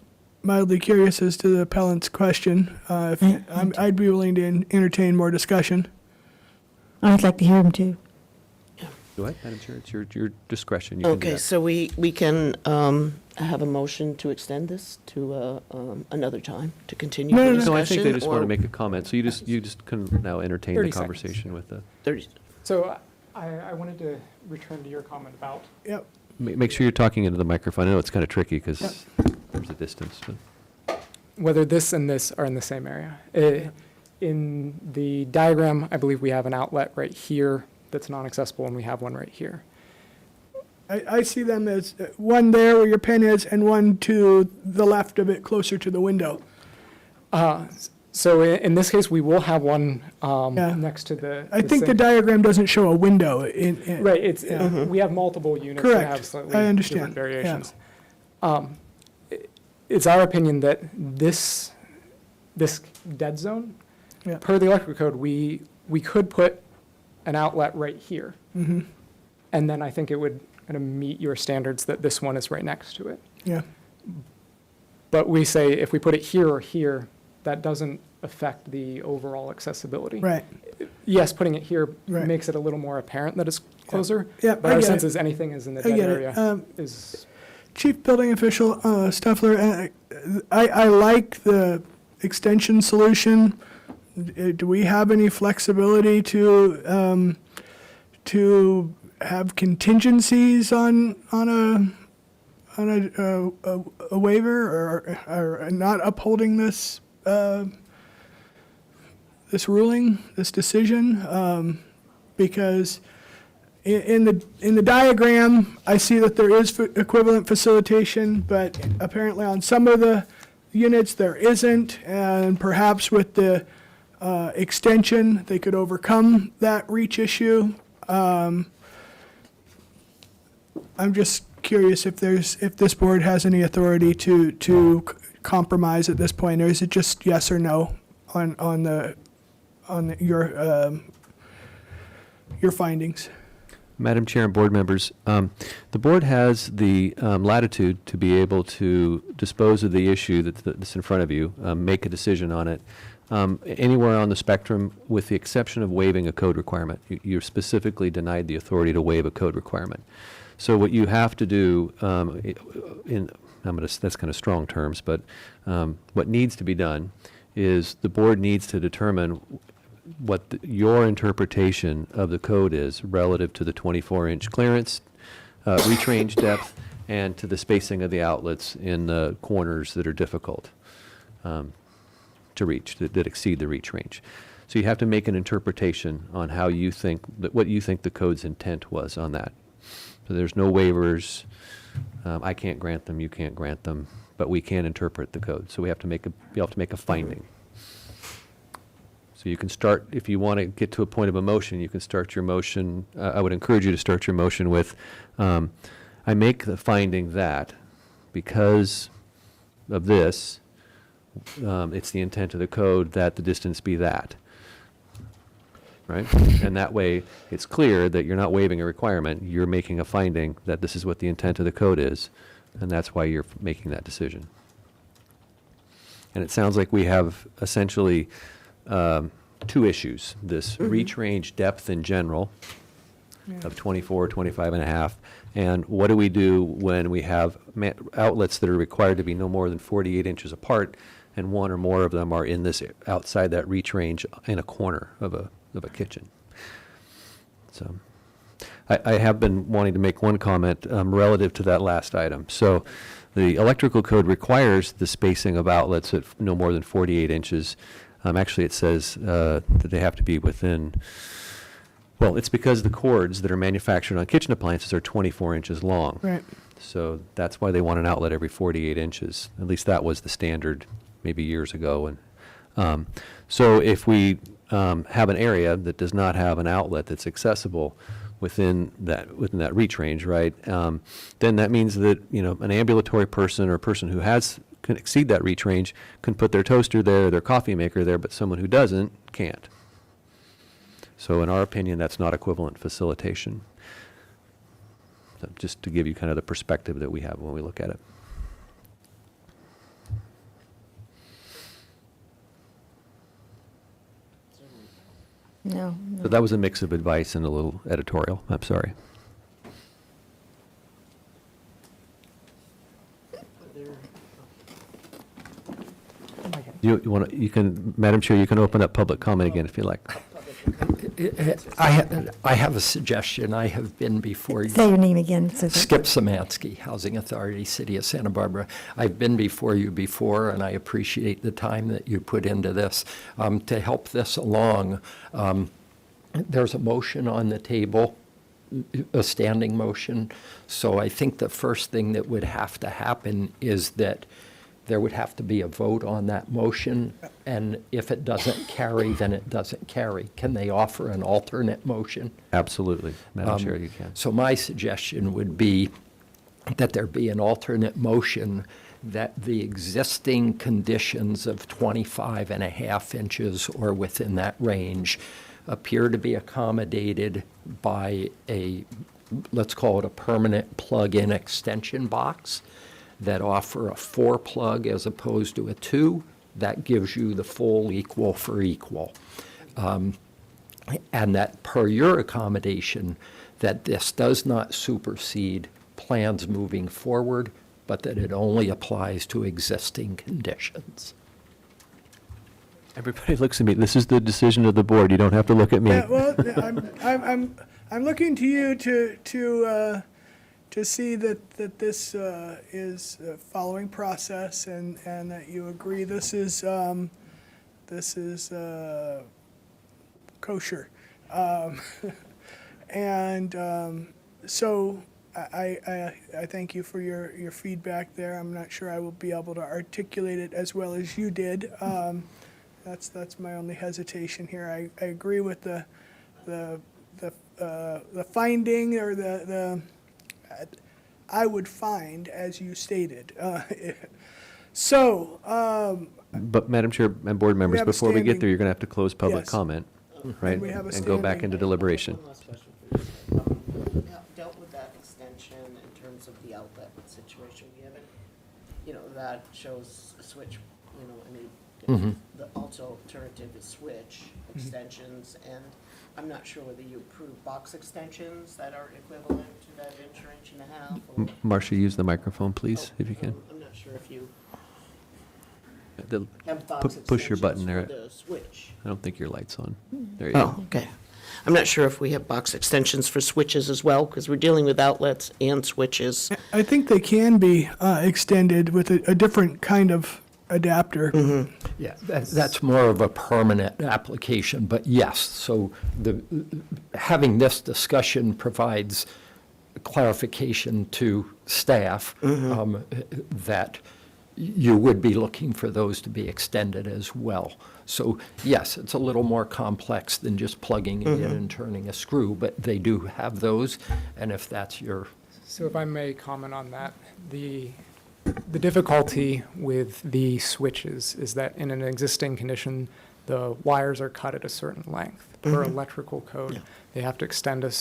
mildly curious as to the appellant's question. I'd be willing to entertain more discussion. I'd like to hear him too. Go ahead, Madam Chair, it's your discretion. You can do Okay, that. so we can have a motion to extend this to another time, to continue No, the no, no. discussion? No, I think they just want or to make a comment, so you just can now entertain the 30 seconds. conversation with the, 30 So I wanted to return to your comment about Yep. make sure you're talking into the microphone. I know it's kind of tricky because there's a distance, but. whether this and this are in the same area. In the diagram, I believe we have an outlet right here that's non-accessible, and we have one right here. I see them as one there where your pen is and one to the left of it, closer to the window. So in this case, we will have one Yeah. next to the. I think the same- diagram doesn't show a window in. Right, it's, Yeah. we have multiple units that Correct. have slightly I understand. different variations. It's our opinion that this dead zone, Yeah. per the electric code, we could put an outlet right here. Mm-hmm. And then I think it would kind of meet your standards that this one is right next to it. Yeah. But we say if we put it here or here, that doesn't affect the overall accessibility. Right. Yes, putting it here Right. makes it a little more apparent that it's closer. Yeah, But I our get sense it. is anything is in the I dead get area it. is, Chief Building Official Stuffler, I like the extension solution. Do we have any flexibility to have contingencies on a waiver or not upholding this this ruling, this decision? Because in the diagram, I see that there is equivalent facilitation, but apparently on some of the units there isn't, and perhaps with the extension, they could overcome that reach issue. I'm just curious if this board has any authority to compromise at this point, or is it just yes or no on your findings? Madam Chair and board members, the board has the latitude to be able to dispose of the issue that's in front of you, make a decision on it, anywhere on the spectrum with the exception of waiving a code requirement. You're specifically denied the authority to waive a code requirement. So what you have to do, that's kind of strong terms, but what needs to be done is the board needs to determine what your interpretation of the code is relative to the 24-inch clearance, reach range depth, and to the spacing of the outlets in the corners that are difficult to reach, that exceed the reach range. So you have to make an interpretation on how you think, what you think the code's intent was on that. So there's no waivers. I can't grant them, you can't grant them, but we can interpret the code. So we have to make a finding. So you can start, if you want to get to a point of a motion, you can start your motion. I would encourage you to start your motion with, I make the finding that because of this, it's the intent of the code that the distance be that. Right? And that way, it's clear that you're not waiving a requirement. You're making a finding that this is what the intent of the code is, and that's why you're making that decision. And it sounds like we have essentially two issues, this reach range depth in general of 24, 25 and a half, and what do we do when we have outlets that are required to be no more than 48 inches apart, and one or more of them are in this, outside that reach range in a corner of a kitchen. So I have been wanting to make one comment relative to that last item. So the electrical code requires the spacing of outlets at no more than 48 inches. Actually, it says that they have to be within, well, it's because the cords that are manufactured on kitchen appliances are 24 inches long. Right. So that's why they want an outlet every 48 inches. At least that was the standard maybe years ago. And so if we have an area that does not have an outlet that's accessible within that reach range, right? Then that means that, you know, an ambulatory person or a person who can exceed that reach range can put their toaster there, their coffee maker there, but someone who doesn't can't. So in our opinion, that's not equivalent facilitation. So just to give you kind of the perspective that we have when we look at it. No, So that was a mix of advice and a little editorial. I'm sorry. You want to, you can, Madam Chair, you can open up public comment again if you like. I have a suggestion. I have been before you. say your name again. So that- Skip Samansky, Housing Authority, City of Santa Barbara. I've been before you before, and I appreciate the time that you put into this. To help this along, there's a motion on the table, a standing motion. So I think the first thing that would have to happen is that there would have to be a vote on that motion, and if it doesn't carry, then it doesn't carry. Can they offer an alternate motion? Absolutely. Madam Chair, you can. So my suggestion would be that there be an alternate motion that the existing conditions of 25 and a half inches or within that range appear to be accommodated by a, let's call it a permanent plug-in extension box that offer a 4-plug as opposed to a 2. That gives you the full equal for equal. And that per your accommodation, that this does not supersede plans moving forward, but that it only applies to existing conditions. Everybody looks at me. This is the decision of the board. You don't have to look at me. Yeah, well, I'm looking to you to see that this is following process and that you agree this is kosher. So I thank you for your feedback there. I'm not sure I will be able to articulate it as well as you did. That's my only hesitation here. I agree with the finding or the I would find as you stated. But Madam Chair and board members, have a before we get standing- there, you're going to have to close public Yes. comment, right? we have a And go back standing- into deliberation. One last question for you. Dealt with that extension in terms of the outlet situation. We haven't, that shows a switch, the alternative is switch extensions, and I'm not sure whether you approve box extensions that are equivalent to that inch and a half. or- Marcia, use the microphone, please, if you can. I'm not sure if you The- have box Push your button extensions there. for the switch. I don't think your light's on. There you go. Oh, okay. I'm not sure if we have box extensions for switches as well, because we're dealing with outlets and switches. I think they can be extended with a different kind of adapter. Yeah, that's more of a permanent application, but yes, so having this discussion provides clarification to staff that you would be looking for those to be extended as well. So yes, it's a little more complex than just plugging it in and turning a screw, but they do have those, and if that's your, So if I may comment on that, the difficulty with the switches is that in an existing condition, the wires are cut at a certain length. Per electrical code, they have to extend a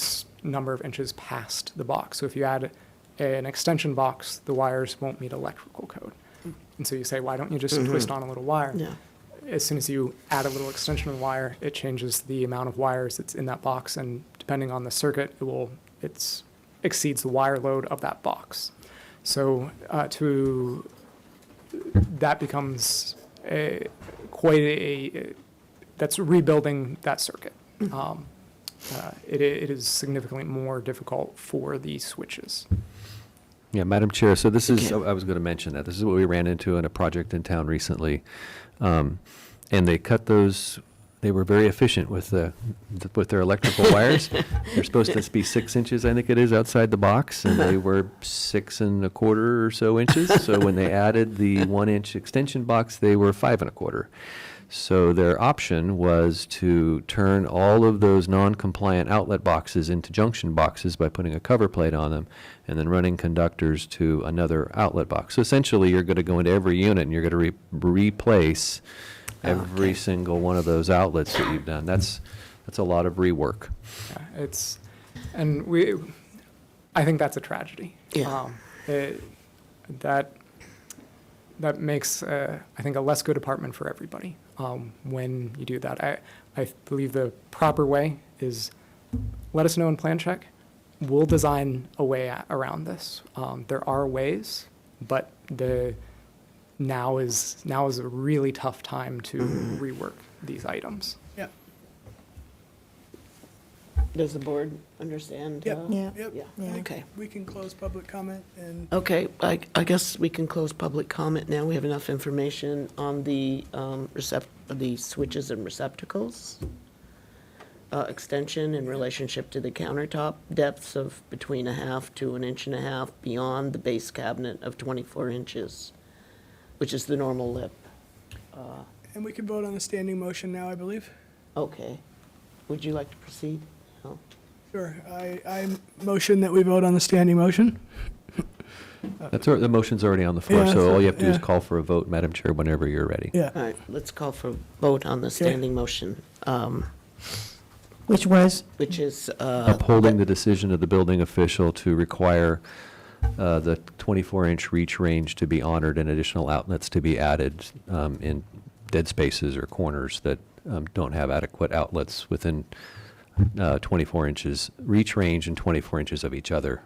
number of inches past the box. So if you add an extension box, the wires won't meet electrical code. And so you say, why don't you just twist on a little wire? Yeah. As soon as you add a little extension of wire, it changes the amount of wires that's in that box, and depending on the circuit, it exceeds the wire load of that box. So that becomes that's rebuilding that circuit. It is significantly more difficult for the switches. Yeah, Madam Chair, so this is, Okay. I was going to mention that. This is what we ran into in a project in town recently. And they cut those, they were very efficient with their electrical wires. They're supposed to be 6 inches, I think it is, outside the box, and they were 6 1/4 or so inches. So when they added the 1-inch extension box, they were 5 1/4. So their option was to turn all of those non-compliant outlet boxes into junction boxes by putting a cover plate on them and then running conductors to another outlet box. So essentially, you're going to go into every unit and you're going to replace every single one of those outlets that you've done. That's a lot of rework. Yeah, I think that's a tragedy. Yeah. That makes, I think, a less good apartment for everybody when you do that. I believe the proper way is let us know in plan check. We'll design a way around this. There are ways, but now is a really tough time to rework these items. Yeah. Does the board understand? Yep. Yeah. Yep. Yeah, I think okay. We can close public comment and Okay, I guess we can close public comment now. We have enough information on the the switches and receptacles. Extension in relationship to the countertop depths of between 1/2 to 1.5 inches beyond the base cabinet of 24 inches, which is the normal lip. we can vote on the standing motion now, I believe. Okay. Would you like to proceed? No? Sure. I motion that we vote on the standing motion. The motion's already on the floor, Yeah, so all you have to do is yeah. call for a vote, Madam Chair, whenever you're ready. Yeah. All right, let's call for vote on the standing motion, Which was, which is. Upholding the decision of the building official to require the 24-inch reach range to be honored and additional outlets to be added in dead spaces or corners that don't have adequate outlets within 24 inches reach range and 24 inches of each other.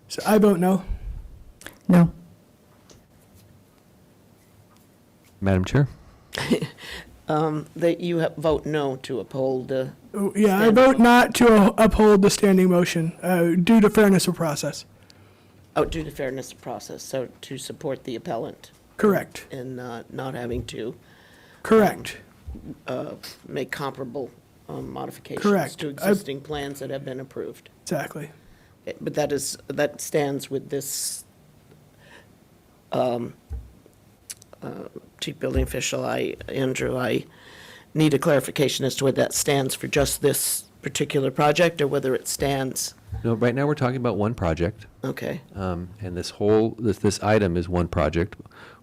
So I vote no. no. Madam Chair? That you vote no to uphold the, Oh, yeah, I Standing vote motion. not to uphold the standing motion due to fairness of process. due to fairness of process, so to support the appellant Correct. in not having to Correct. make comparable modifications Correct. to existing plans that have been approved. Exactly. But that stands with this chief building official. Andrew, I need a clarification as to whether that stands for just this particular project or whether it stands, No, right now we're talking about one project. okay. And this item is one project.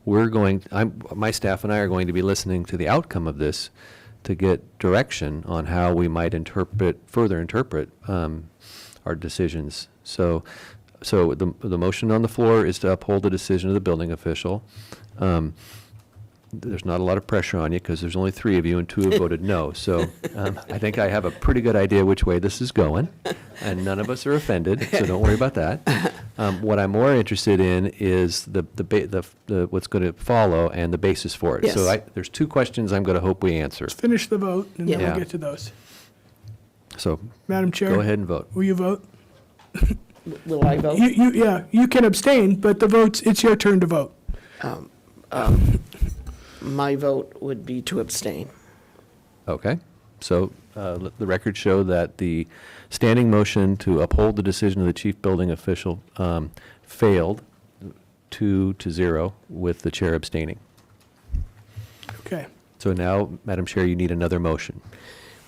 My staff and I are going to be listening to the outcome of this to get direction on how we might further interpret our decisions. So the motion on the floor is to uphold the decision of the building official. There's not a lot of pressure on you because there's only 3 of you and 2 have voted no. So I think I have a pretty good idea which way this is going, and none of us are offended, so don't worry about that. What I'm more interested in is what's going to follow and the basis for it. So Yes. there's 2 questions I'm going to hope we answer. Finish the vote and then Yeah. we'll get to those. So Madam Chair. go ahead and vote. Will you vote? Will I vote? You can abstain, but it's your turn to vote. My vote would be to abstain. Okay. So let the record show that the standing motion to uphold the decision of the chief building official failed 2-0 with the chair abstaining. Okay. So now, Madam Chair, you need another motion.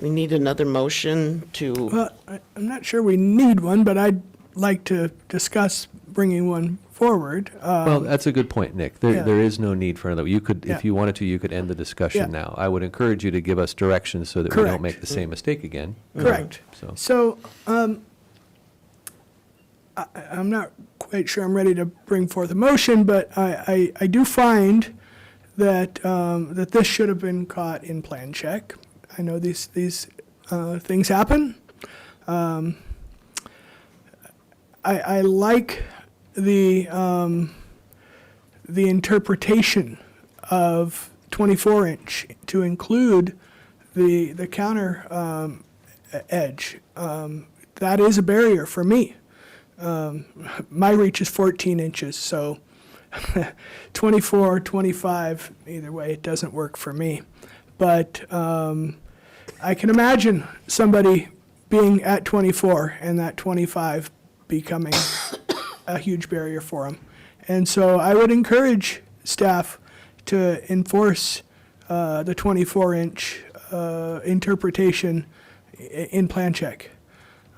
We need another motion to, Well, I'm not sure we need one, but I'd like to discuss bringing one forward. Well, that's a good point, Nick. yeah. There is no need for another. You could, Yeah. if you wanted to, you could end the discussion Yeah. now. I would encourage you to give us direction so that we don't Correct. make the same mistake again. Correct. So, So, I'm not quite sure I'm ready to bring forth a motion, but I do find that, that this should have been caught in plan check. I know these things happen. I like the interpretation of 24-inch to include the counter edge. That is a barrier for me. My reach is 14 inches, so 24, 25, either way, it doesn't work for me. But I can imagine somebody being at 24 and that 25 becoming a huge barrier for them. And so I would encourage staff to enforce the 24-inch interpretation in plan check.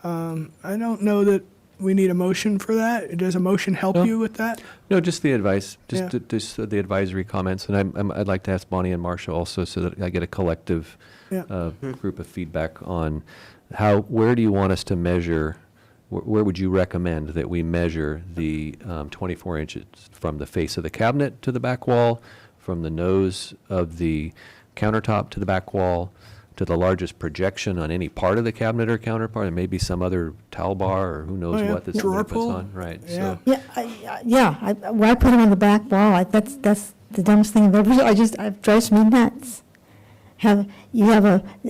I don't know that we need a motion for that. Does a motion help No. you with that? No, just the advice, Yeah. just the advisory comments. And I'd like to ask Bonnie and Marcia also so that I get a collective Yeah. group of feedback on where do you want us to measure, where would you recommend that we measure the 24 inches from the face of the cabinet to the back wall, from the nose of the countertop to the back wall, to the largest projection on any part of the cabinet or counterpart? There may be some other towel bar or who knows Oh, yeah. what that Drawer somebody puts pull. on, right? Yeah. So, Why put them on the back wall? That's the dumbest thing I've ever, it drives me nuts.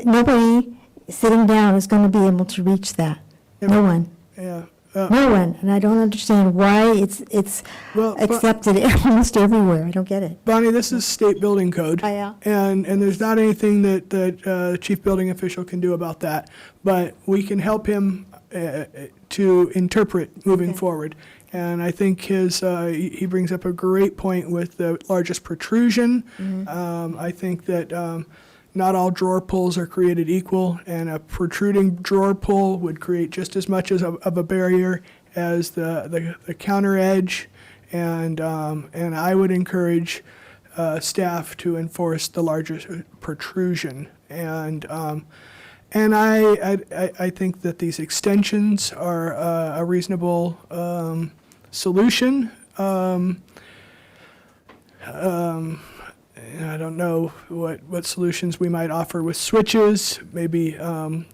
Nobody sitting down is going to be able to reach that. Yeah. No one. Yeah. No one, and I don't understand why it's Well, accepted almost everywhere. I don't get it. Bonnie, this is state building code. Oh, yeah. And there's not anything that the chief building official can do about that. But we can help him to interpret moving Okay. forward. And I think he brings up a great point with the largest protrusion. I think that not all drawer pulls are created equal, and a protruding drawer pull would create just as much of a barrier as the counter edge. And I would encourage staff to enforce the larger protrusion. And I think that these extensions are a reasonable solution. I don't know what solutions we might offer with switches, maybe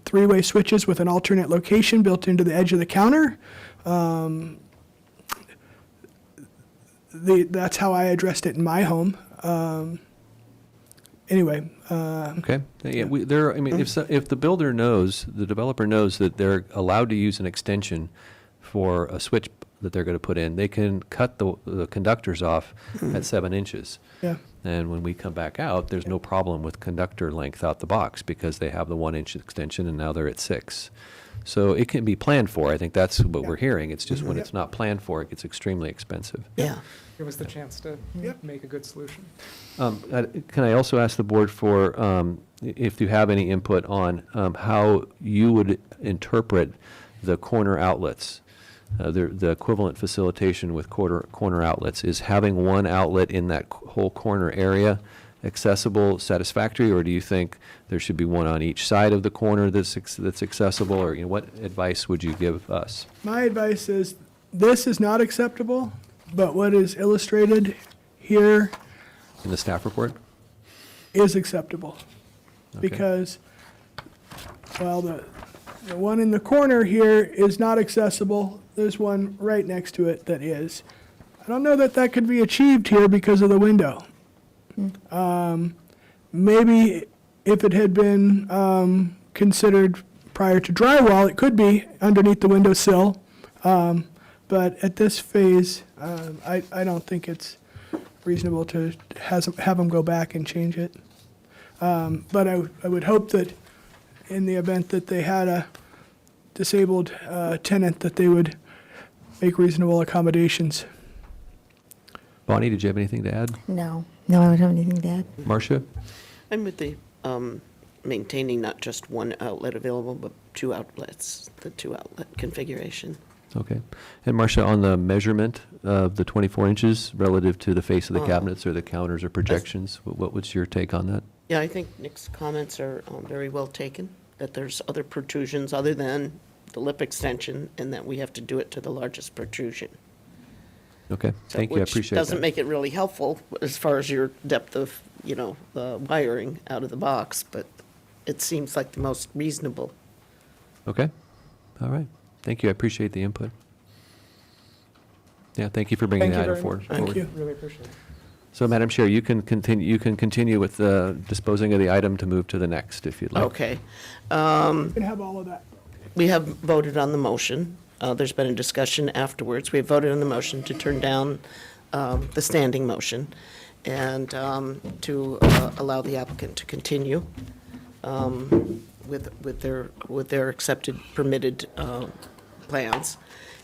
three-way switches with an alternate location built into the edge of the counter. That's how I addressed it in my home. Anyway, okay. Yeah, if the builder knows, the developer knows that they're allowed to use an extension for a switch that they're going to put in, they can cut the conductors off at 7 inches. yeah. And when we come back out, there's no problem with conductor length out the box because they have the 1 inch extension and now they're at 6. So it can be planned for. I think that's what we're hearing. It's just when it's not planned for, it gets extremely expensive. Yeah. Give us the chance to Yep. make a good solution. Can I also ask the board for, if you have any input on how you would interpret the corner outlets? The equivalent facilitation with corner outlets, is having one outlet in that whole corner area accessible, satisfactory, or do you think there should be one on each side of the corner that's accessible, or what advice would you give us? My advice is this is not acceptable, but what is illustrated here In the staff report? is acceptable. Okay. Because, well, the one in the corner here is not accessible. There's one right next to it that is. I don't know that that could be achieved here because of the window. Maybe if it had been considered prior to drywall, it could be underneath the windowsill. But at this phase, I don't think it's reasonable to have them go back and change it. But I would hope that in the event that they had a disabled tenant, that they would make reasonable accommodations. Bonnie, did you have anything to add? No, I don't have anything to add. Marcia? I'm with the maintaining not just one outlet available, but 2 outlets, the 2-outlet configuration. Okay. And Marcia, on the measurement of the 24 inches relative to the face of the cabinets or the counters or projections, what was your take on that? Yeah, I think Nick's comments are very well taken, that there's other protrusions other than the lip extension and that we have to do it to the largest protrusion. Okay, So- thank you, I Which appreciate doesn't that. make it really helpful as far as your depth of, the wiring out of the box, but it seems like the most reasonable. Okay, all right, thank you, I appreciate the input. Yeah, thank you for bringing Thank the you item very much. forward. Thank you. Really appreciate it. So, Madam Chair, you can continue with disposing of the item to move to the next, if you'd like. Okay. You can have all of that. We have voted on the motion. There's been a discussion afterwards. We have voted on the motion to turn down the standing motion and to allow the applicant to continue with their accepted, permitted plans.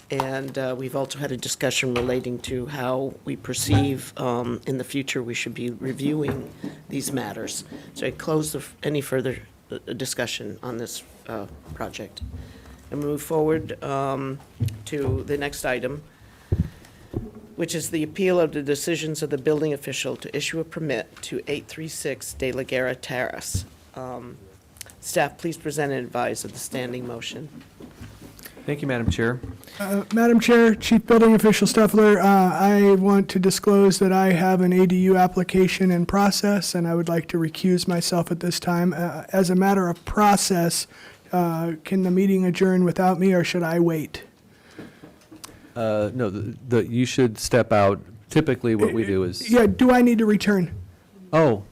And we've also had a discussion relating to how we perceive in the future we should be reviewing these matters. So I close any further discussion on this project. And move forward to the next item, which is the appeal of the decisions of the building official to issue a permit to 836 De La Guerra Terrace. Staff, please present and advise of the standing motion. Thank you, Madam Chair. Madam Chair, Chief Building Official Stuffler, I want to disclose that I have an ADU application in process, and I would like to recuse myself at this time. As a matter of process, can the meeting adjourn without me, or should I wait? No, you should step out. Typically, what we do is. Yeah, do I need to return? Oh,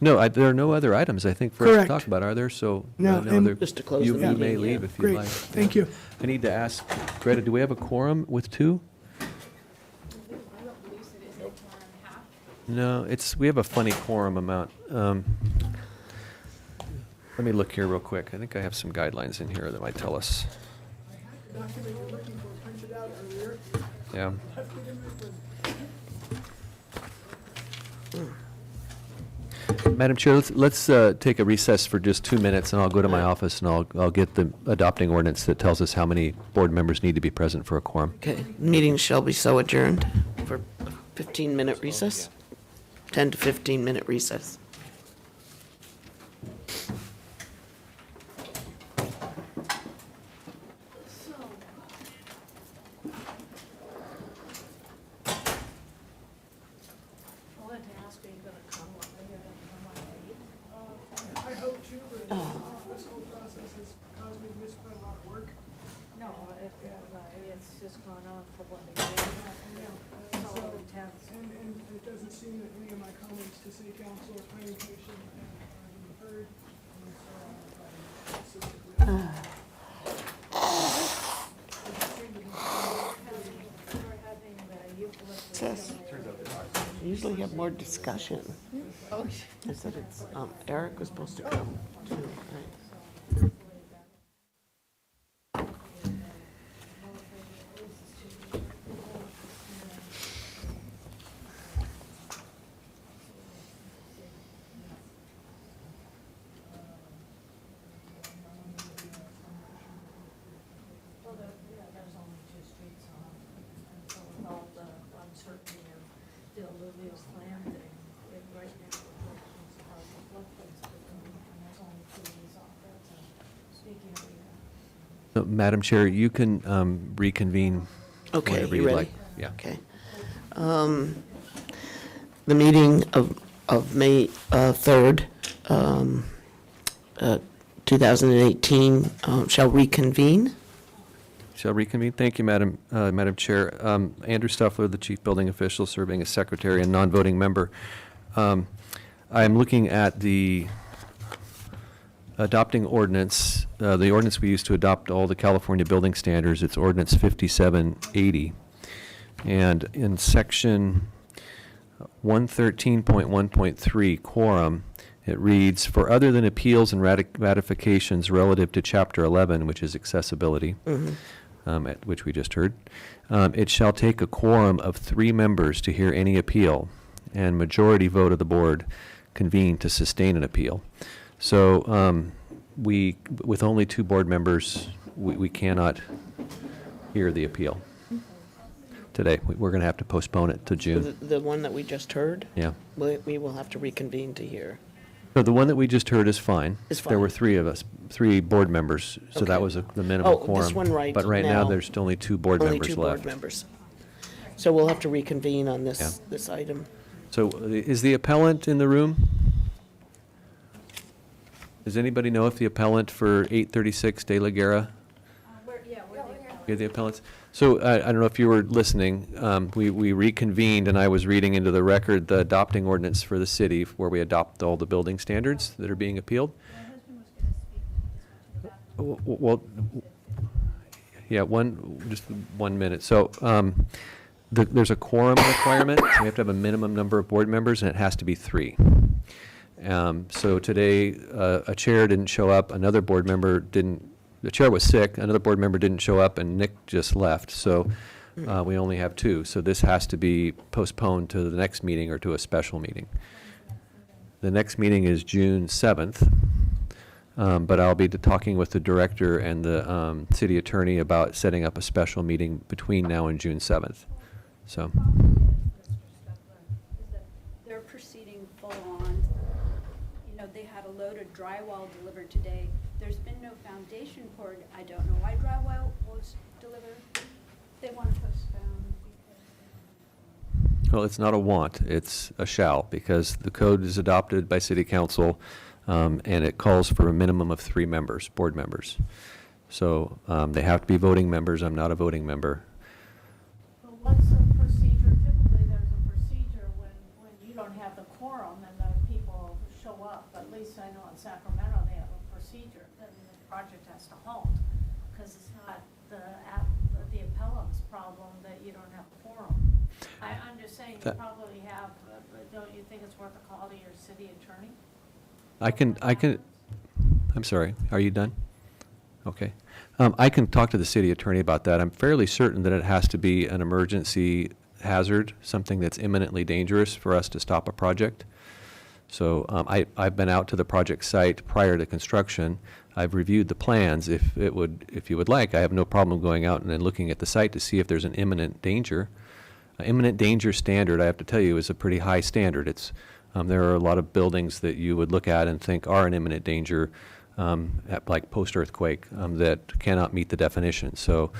no, there are no other items, I think, for us to Correct. talk about, are there? So. No, and- there- Just to close you the You meeting, may yeah. leave if you'd Great, like. thank you. I need to ask, Greta, do we have a quorum with two? No, we have a funny quorum amount. Let me look here real quick. I think I have some guidelines in here that might tell us. Yeah. Madam Chair, let's take a recess for just 2 minutes, and I'll go to my office and I'll get the adopting ordinance that tells us how many board members need to be present for a quorum. Okay, meeting shall be so adjourned for a 15-minute recess, 10 to 15-minute recess. I hope to, but this whole process has caused me to miss quite a lot of work. No, it's just gone on for what they did. It's all intense. And it doesn't seem that any of my comments to city council or planning commission are being heard. And so, We're having the eucalyptus. Says, usually have more discussion. I said it's, Eric was supposed to come too, right? Well, there's only 2 streets on, and so with all the uncertainty of the alluvial landing, right now, it's hard to flip things, and there's only 2 of these off there, so speaking of the, So, Madam Chair, you can reconvene Okay, whenever you you'd ready? like. Yeah. Okay. The meeting of May 3rd, 2018 shall reconvene. Shall reconvene. Thank you, Madam Chair. Andrew Stuffler, the Chief Building Official, serving as Secretary and non-voting member. I am looking at the adopting ordinance, the ordinance we use to adopt all the California building standards. It's Ordinance 5780. And in Section 113.1.3, quorum, it reads, "For other than appeals and ratifications relative to Chapter 11, which is accessibility," which we just heard, "it shall take a quorum of 3 members to hear any appeal, and majority vote of the board convene to sustain an appeal." So with only 2 board members, we cannot hear the appeal today. We're going to have to postpone it to June. The one that we just heard, Yeah. we will have to reconvene to hear. So the one that we just heard is fine. Is There were fine. three of us, 3 board members, so that Okay. was the minimum Oh, quorum. this one right But right now, now, there's only 2 board Only members two board left. members. So we'll have to reconvene on Yeah. this item. So is the appellant in the room? Does anybody know if the appellant for 836 De La Guerra? You're the appellants? So I don't know if you were listening. We reconvened, and I was reading into the record the adopting ordinance for the city where we adopt all the building standards that are being appealed. Well, yeah, just 1 minute. So there's a quorum requirement. So we have to have a minimum number of board members, and it has to be 3. So today, a chair didn't show up, another board member didn't, the chair was sick, another board member didn't show up, and Nick just left. So we only have 2. So this has to be postponed to the next meeting or to a special meeting. The next meeting is June 7th, but I'll be talking with the director and the city attorney about setting up a special meeting between now and June 7th. So, Is that they're proceeding full on. You know, they had a load of drywall delivered today. There's been no foundation poured. I don't know why drywall was delivered. They want to postpone because well, it's not a want, it's a shall, because the code is adopted by city council, and it calls for a minimum of 3 members, board members. So they have to be voting members. I'm not a voting member. But what's the procedure? Typically, there's a procedure when you don't have the quorum and the people show up. At least I know in Sacramento, they have a procedure, then the project has to halt. Because it's not the appellant's problem that you don't have a quorum. I'm just saying, you That- probably have, but don't you think it's worth a call to your city attorney? I'm sorry, are you done? Okay. I can talk to the city attorney about that. I'm fairly certain that it has to be an emergency hazard, something that's imminently dangerous for us to stop a project. So I've been out to the project site prior to construction. I've reviewed the plans. If you would like, I have no problem going out and then looking at the site to see if there's an imminent danger. Imminent danger standard, I have to tell you, is a pretty high standard. There are a lot of buildings that you would look at and think are an imminent danger, like post-earthquake, that cannot meet the definition. So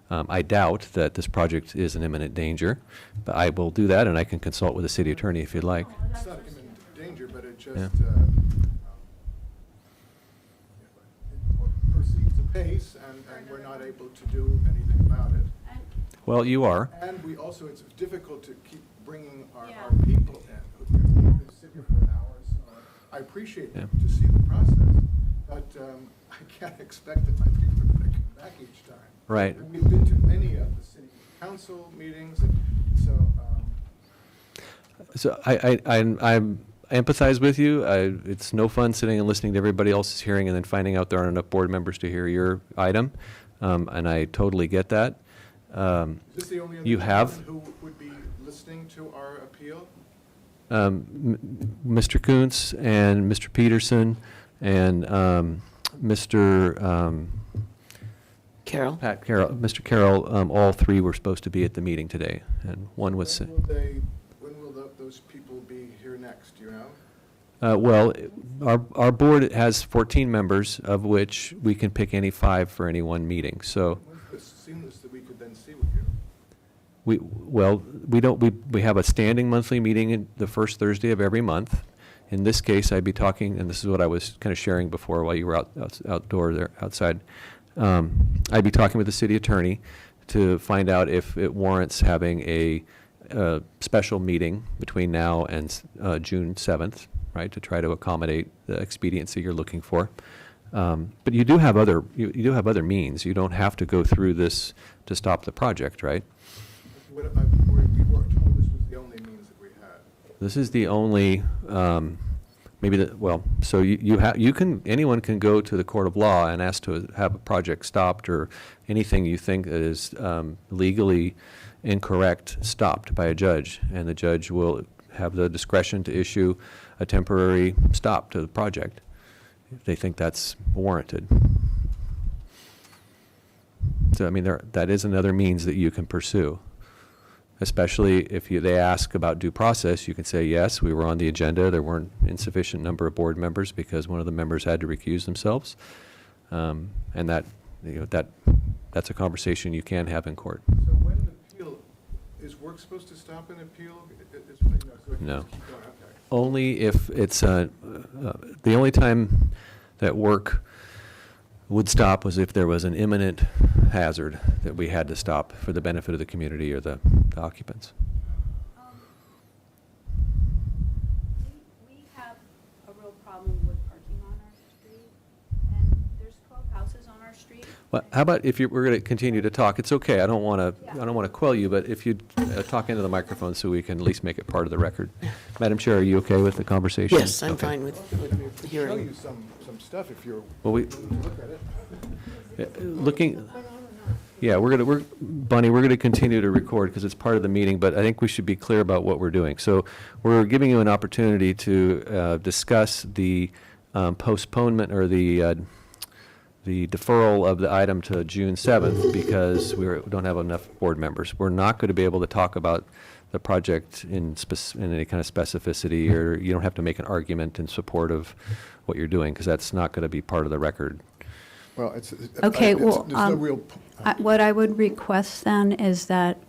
I doubt that this project is an imminent danger, but I will do that, and I can consult with the city attorney if you'd like. It's not imminent danger, but it just, Yeah. it proceeds apace, and we're not able to do anything about it. Well, you are. And we also, it's difficult to keep bringing our Yeah. people in, who can sit here for an hour. So I appreciate Yeah. to see the process, but I can't expect that my people are going to come back each time. Right. We've been to many of the city council meetings, and so, So I empathize with you. It's no fun sitting and listening to everybody else's hearing and then finding out there aren't enough board members to hear your item, and I totally get that. is this the only other You have- gentleman who would be listening to our appeal? Mr. Kuntz and Mr. Peterson and Mr. Carol? Pat Carroll, Mr. Carroll, all 3 were supposed to be at the meeting today, and one was. When will those people be here next, do you know? Well, our board has 14 members, of which we can pick any 5 for any one meeting. So When's this seamless that we could then see with you? we have a standing monthly meeting in the first Thursday of every month. In this case, I'd be talking, and this is what I was kind of sharing before while you were outside. I'd be talking with the city attorney to find out if it warrants having a special meeting between now and June 7th, right, to try to accommodate the expediency you're looking for. But you do have other means. You don't have to go through this to stop the project, right? We were told this was the only means that we had. This is the only, so anyone can go to the court of law and ask to have a project stopped or anything you think that is legally incorrect stopped by a judge, and the judge will have the discretion to issue a temporary stop to the project if they think that's warranted. So, I mean, that is another means that you can pursue. especially if they ask about due process, you can say, yes, we were on the agenda. There weren't insufficient number of board members because one of the members had to recuse themselves. And that's a conversation you can have in court. So when an appeal, is work supposed to stop an appeal? So it can No. just keep going, okay. Only if it's, the only time that work would stop was if there was an imminent hazard that we had to stop for the benefit of the community or the occupants. We have a real problem with parking on our street, and there's 12 houses on our street. Well, how about if we're going to continue to talk? It's okay. I don't want to quell you, but if you talk into the microphone so we can at least make it part of the record. Madam Chair, are you okay with the conversation? Yes, I'm Okay. fine with Show hearing. you some stuff if you're Well, willing to look at it. looking, yeah, Bonnie, we're going to continue to record because it's part of the meeting, but I think we should be clear about what we're doing. So we're giving you an opportunity to discuss the postponement or the deferral of the item to June 7th because we don't have enough board members. We're not going to be able to talk about the project in any kind of specificity, or you don't have to make an argument in support of what you're doing because that's not going to be part of the record. Well, it's. Okay, it's- well, there's no real. What I would request then is that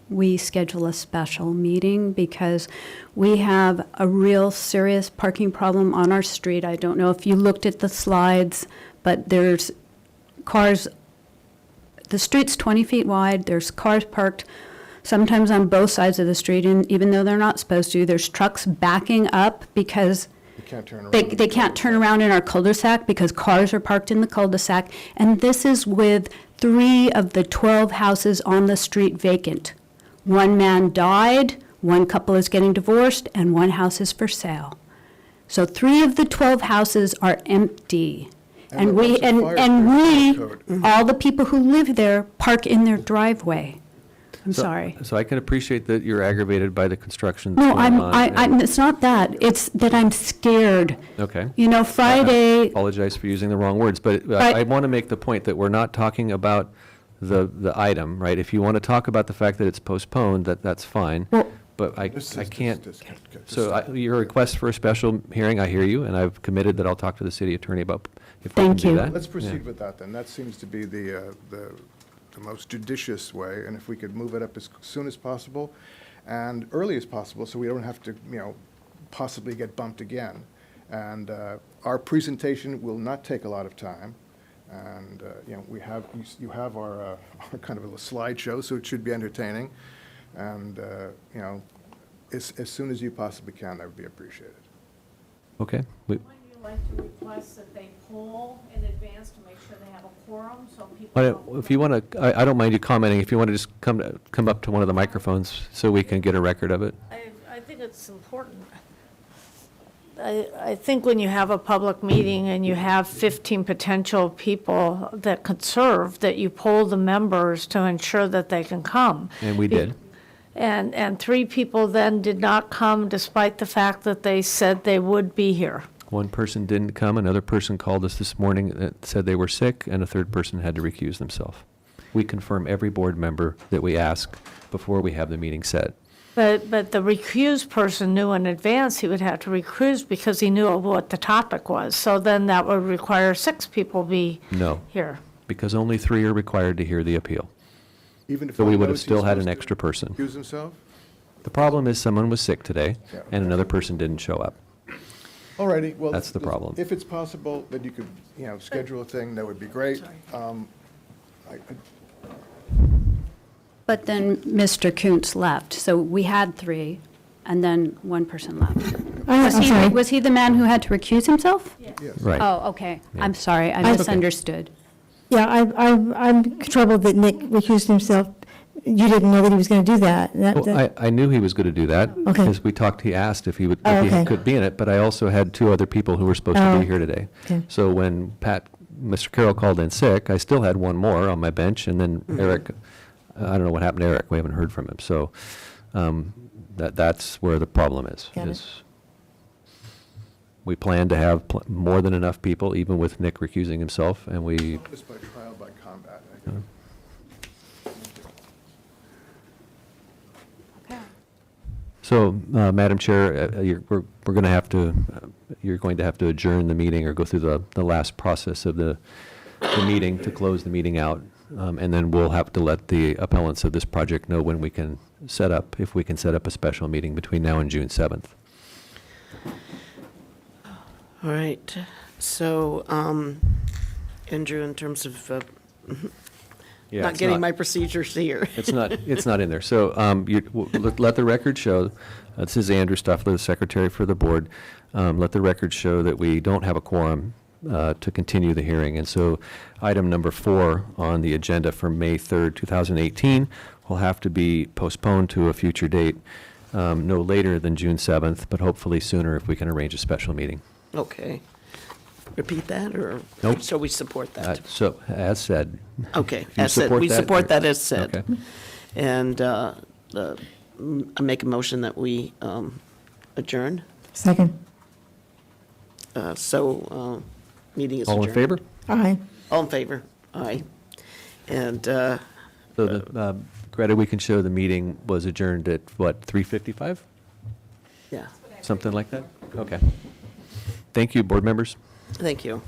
we schedule a special meeting because we have a real serious parking problem on our street. I don't know if you looked at the slides, but there's cars, the street's 20 feet wide, there's cars parked sometimes on both sides of the street, and even though they're not supposed to, there's trucks backing up because You can't turn around. they can't turn around in our cul-de-sac because cars are parked in the cul-de-sac. And this is with 3 of the 12 houses on the street vacant. One man died, one couple is getting divorced, and one house is for sale. So 3 of the 12 houses are empty. And And the we, lots of and, fire and code. we, all the people who live there park in their driveway. I'm sorry. So I can appreciate that you're aggravated by the construction that's No, going on. and- it's not that. It's that I'm scared. Okay. You know, I Friday, apologize for using the wrong words, but But- I want to make the point that we're not talking about the item, right? If you want to talk about the fact that it's postponed, that's fine. Well- But I This I is- can't, this- so your request for a special hearing, I hear you, and I've committed that I'll talk to the city attorney about if we can Thank do you. that. Let's Yeah. proceed with that then. That seems to be the most judicious way, and if we could move it up as soon as possible and early as possible, so we don't have to, possibly get bumped again. And our presentation will not take a lot of time, and, you have our kind of a slideshow, so it should be entertaining. And, as soon as you possibly can, that would be appreciated. Okay. Wouldn't you like to request that they poll in advance to make sure they have a quorum, so people Why know? don't- If you want to, I don't mind you commenting, if you want to just come up to one of the microphones so we can get a record of it. I think it's important. I think when you have a public meeting and you have 15 potential people that could serve, that you poll the members to ensure that they can come. And we did. And 3 people then did not come despite the fact that they said they would be here. One person didn't come, another person called us this morning that said they were sick, and a third person had to recuse themselves. We confirm every board member that we ask before we have the meeting set. But the recused person knew in advance he would have to recuse because he knew what the topic was. So then that would require 6 people be No, here. because only 3 are required to hear the appeal. Even if So we one would have knows he's still had an supposed to extra person. Accuse himself? The problem is someone was sick today, Yeah. and another person didn't show up. All righty, well. That's the problem. If it's possible that you could, schedule a thing, that would be great. but then Mr. Kuntz left, so we had 3, and then one person left. I'm sorry. Was he the man who had to recuse himself? Yes. Right. Oh, okay. Yeah. I'm sorry, I Okay. misunderstood. Yeah, I'm troubled that Nick recused himself. You didn't know that he was going to do that. Well, I knew he was going to do that, Okay. because we talked, he asked if he would, Oh, if he okay. could be in it, but I also had 2 other people who were supposed to Oh, be here today. okay. So when Mr. Carroll called in sick, I still had 1 more on my bench, and then Mm-hmm. Eric, I don't know what happened to Eric, we haven't heard from him, so that's where the problem is. Got it. is We plan to have more than enough people, even with Nick recusing himself, and we, Just by trial by combat. I think. So, Madam Chair, we're going to have to, you're going to have to adjourn the meeting or go through the last process of the meeting to close the meeting out. And then we'll have to let the appellants of this project know when we can set up, if we can set up a special meeting between now and June 7th. All right, so, Andrew, in terms of Yeah, not it's getting my procedures here. It's not in there. So let the record show, this is Andrew Stuffler, the secretary for the board. Let the record show that we don't have a quorum to continue the hearing. And so item number 4 on the agenda for May 3rd, 2018 will have to be postponed to a future date, no later than June 7th, but hopefully sooner if we can arrange a special meeting. Okay. Repeat that, or? Nope. So we support that? So, as said. Okay, You as said, support we that? support that as said. Okay. And I make a motion that we adjourn. Second. Meeting is All adjourned. in favor? Aye. All in favor? Aye. And So, Greta, we can show the meeting was adjourned at, what, 3:55? yeah, Something like that? Okay. Thank you, board members. thank you.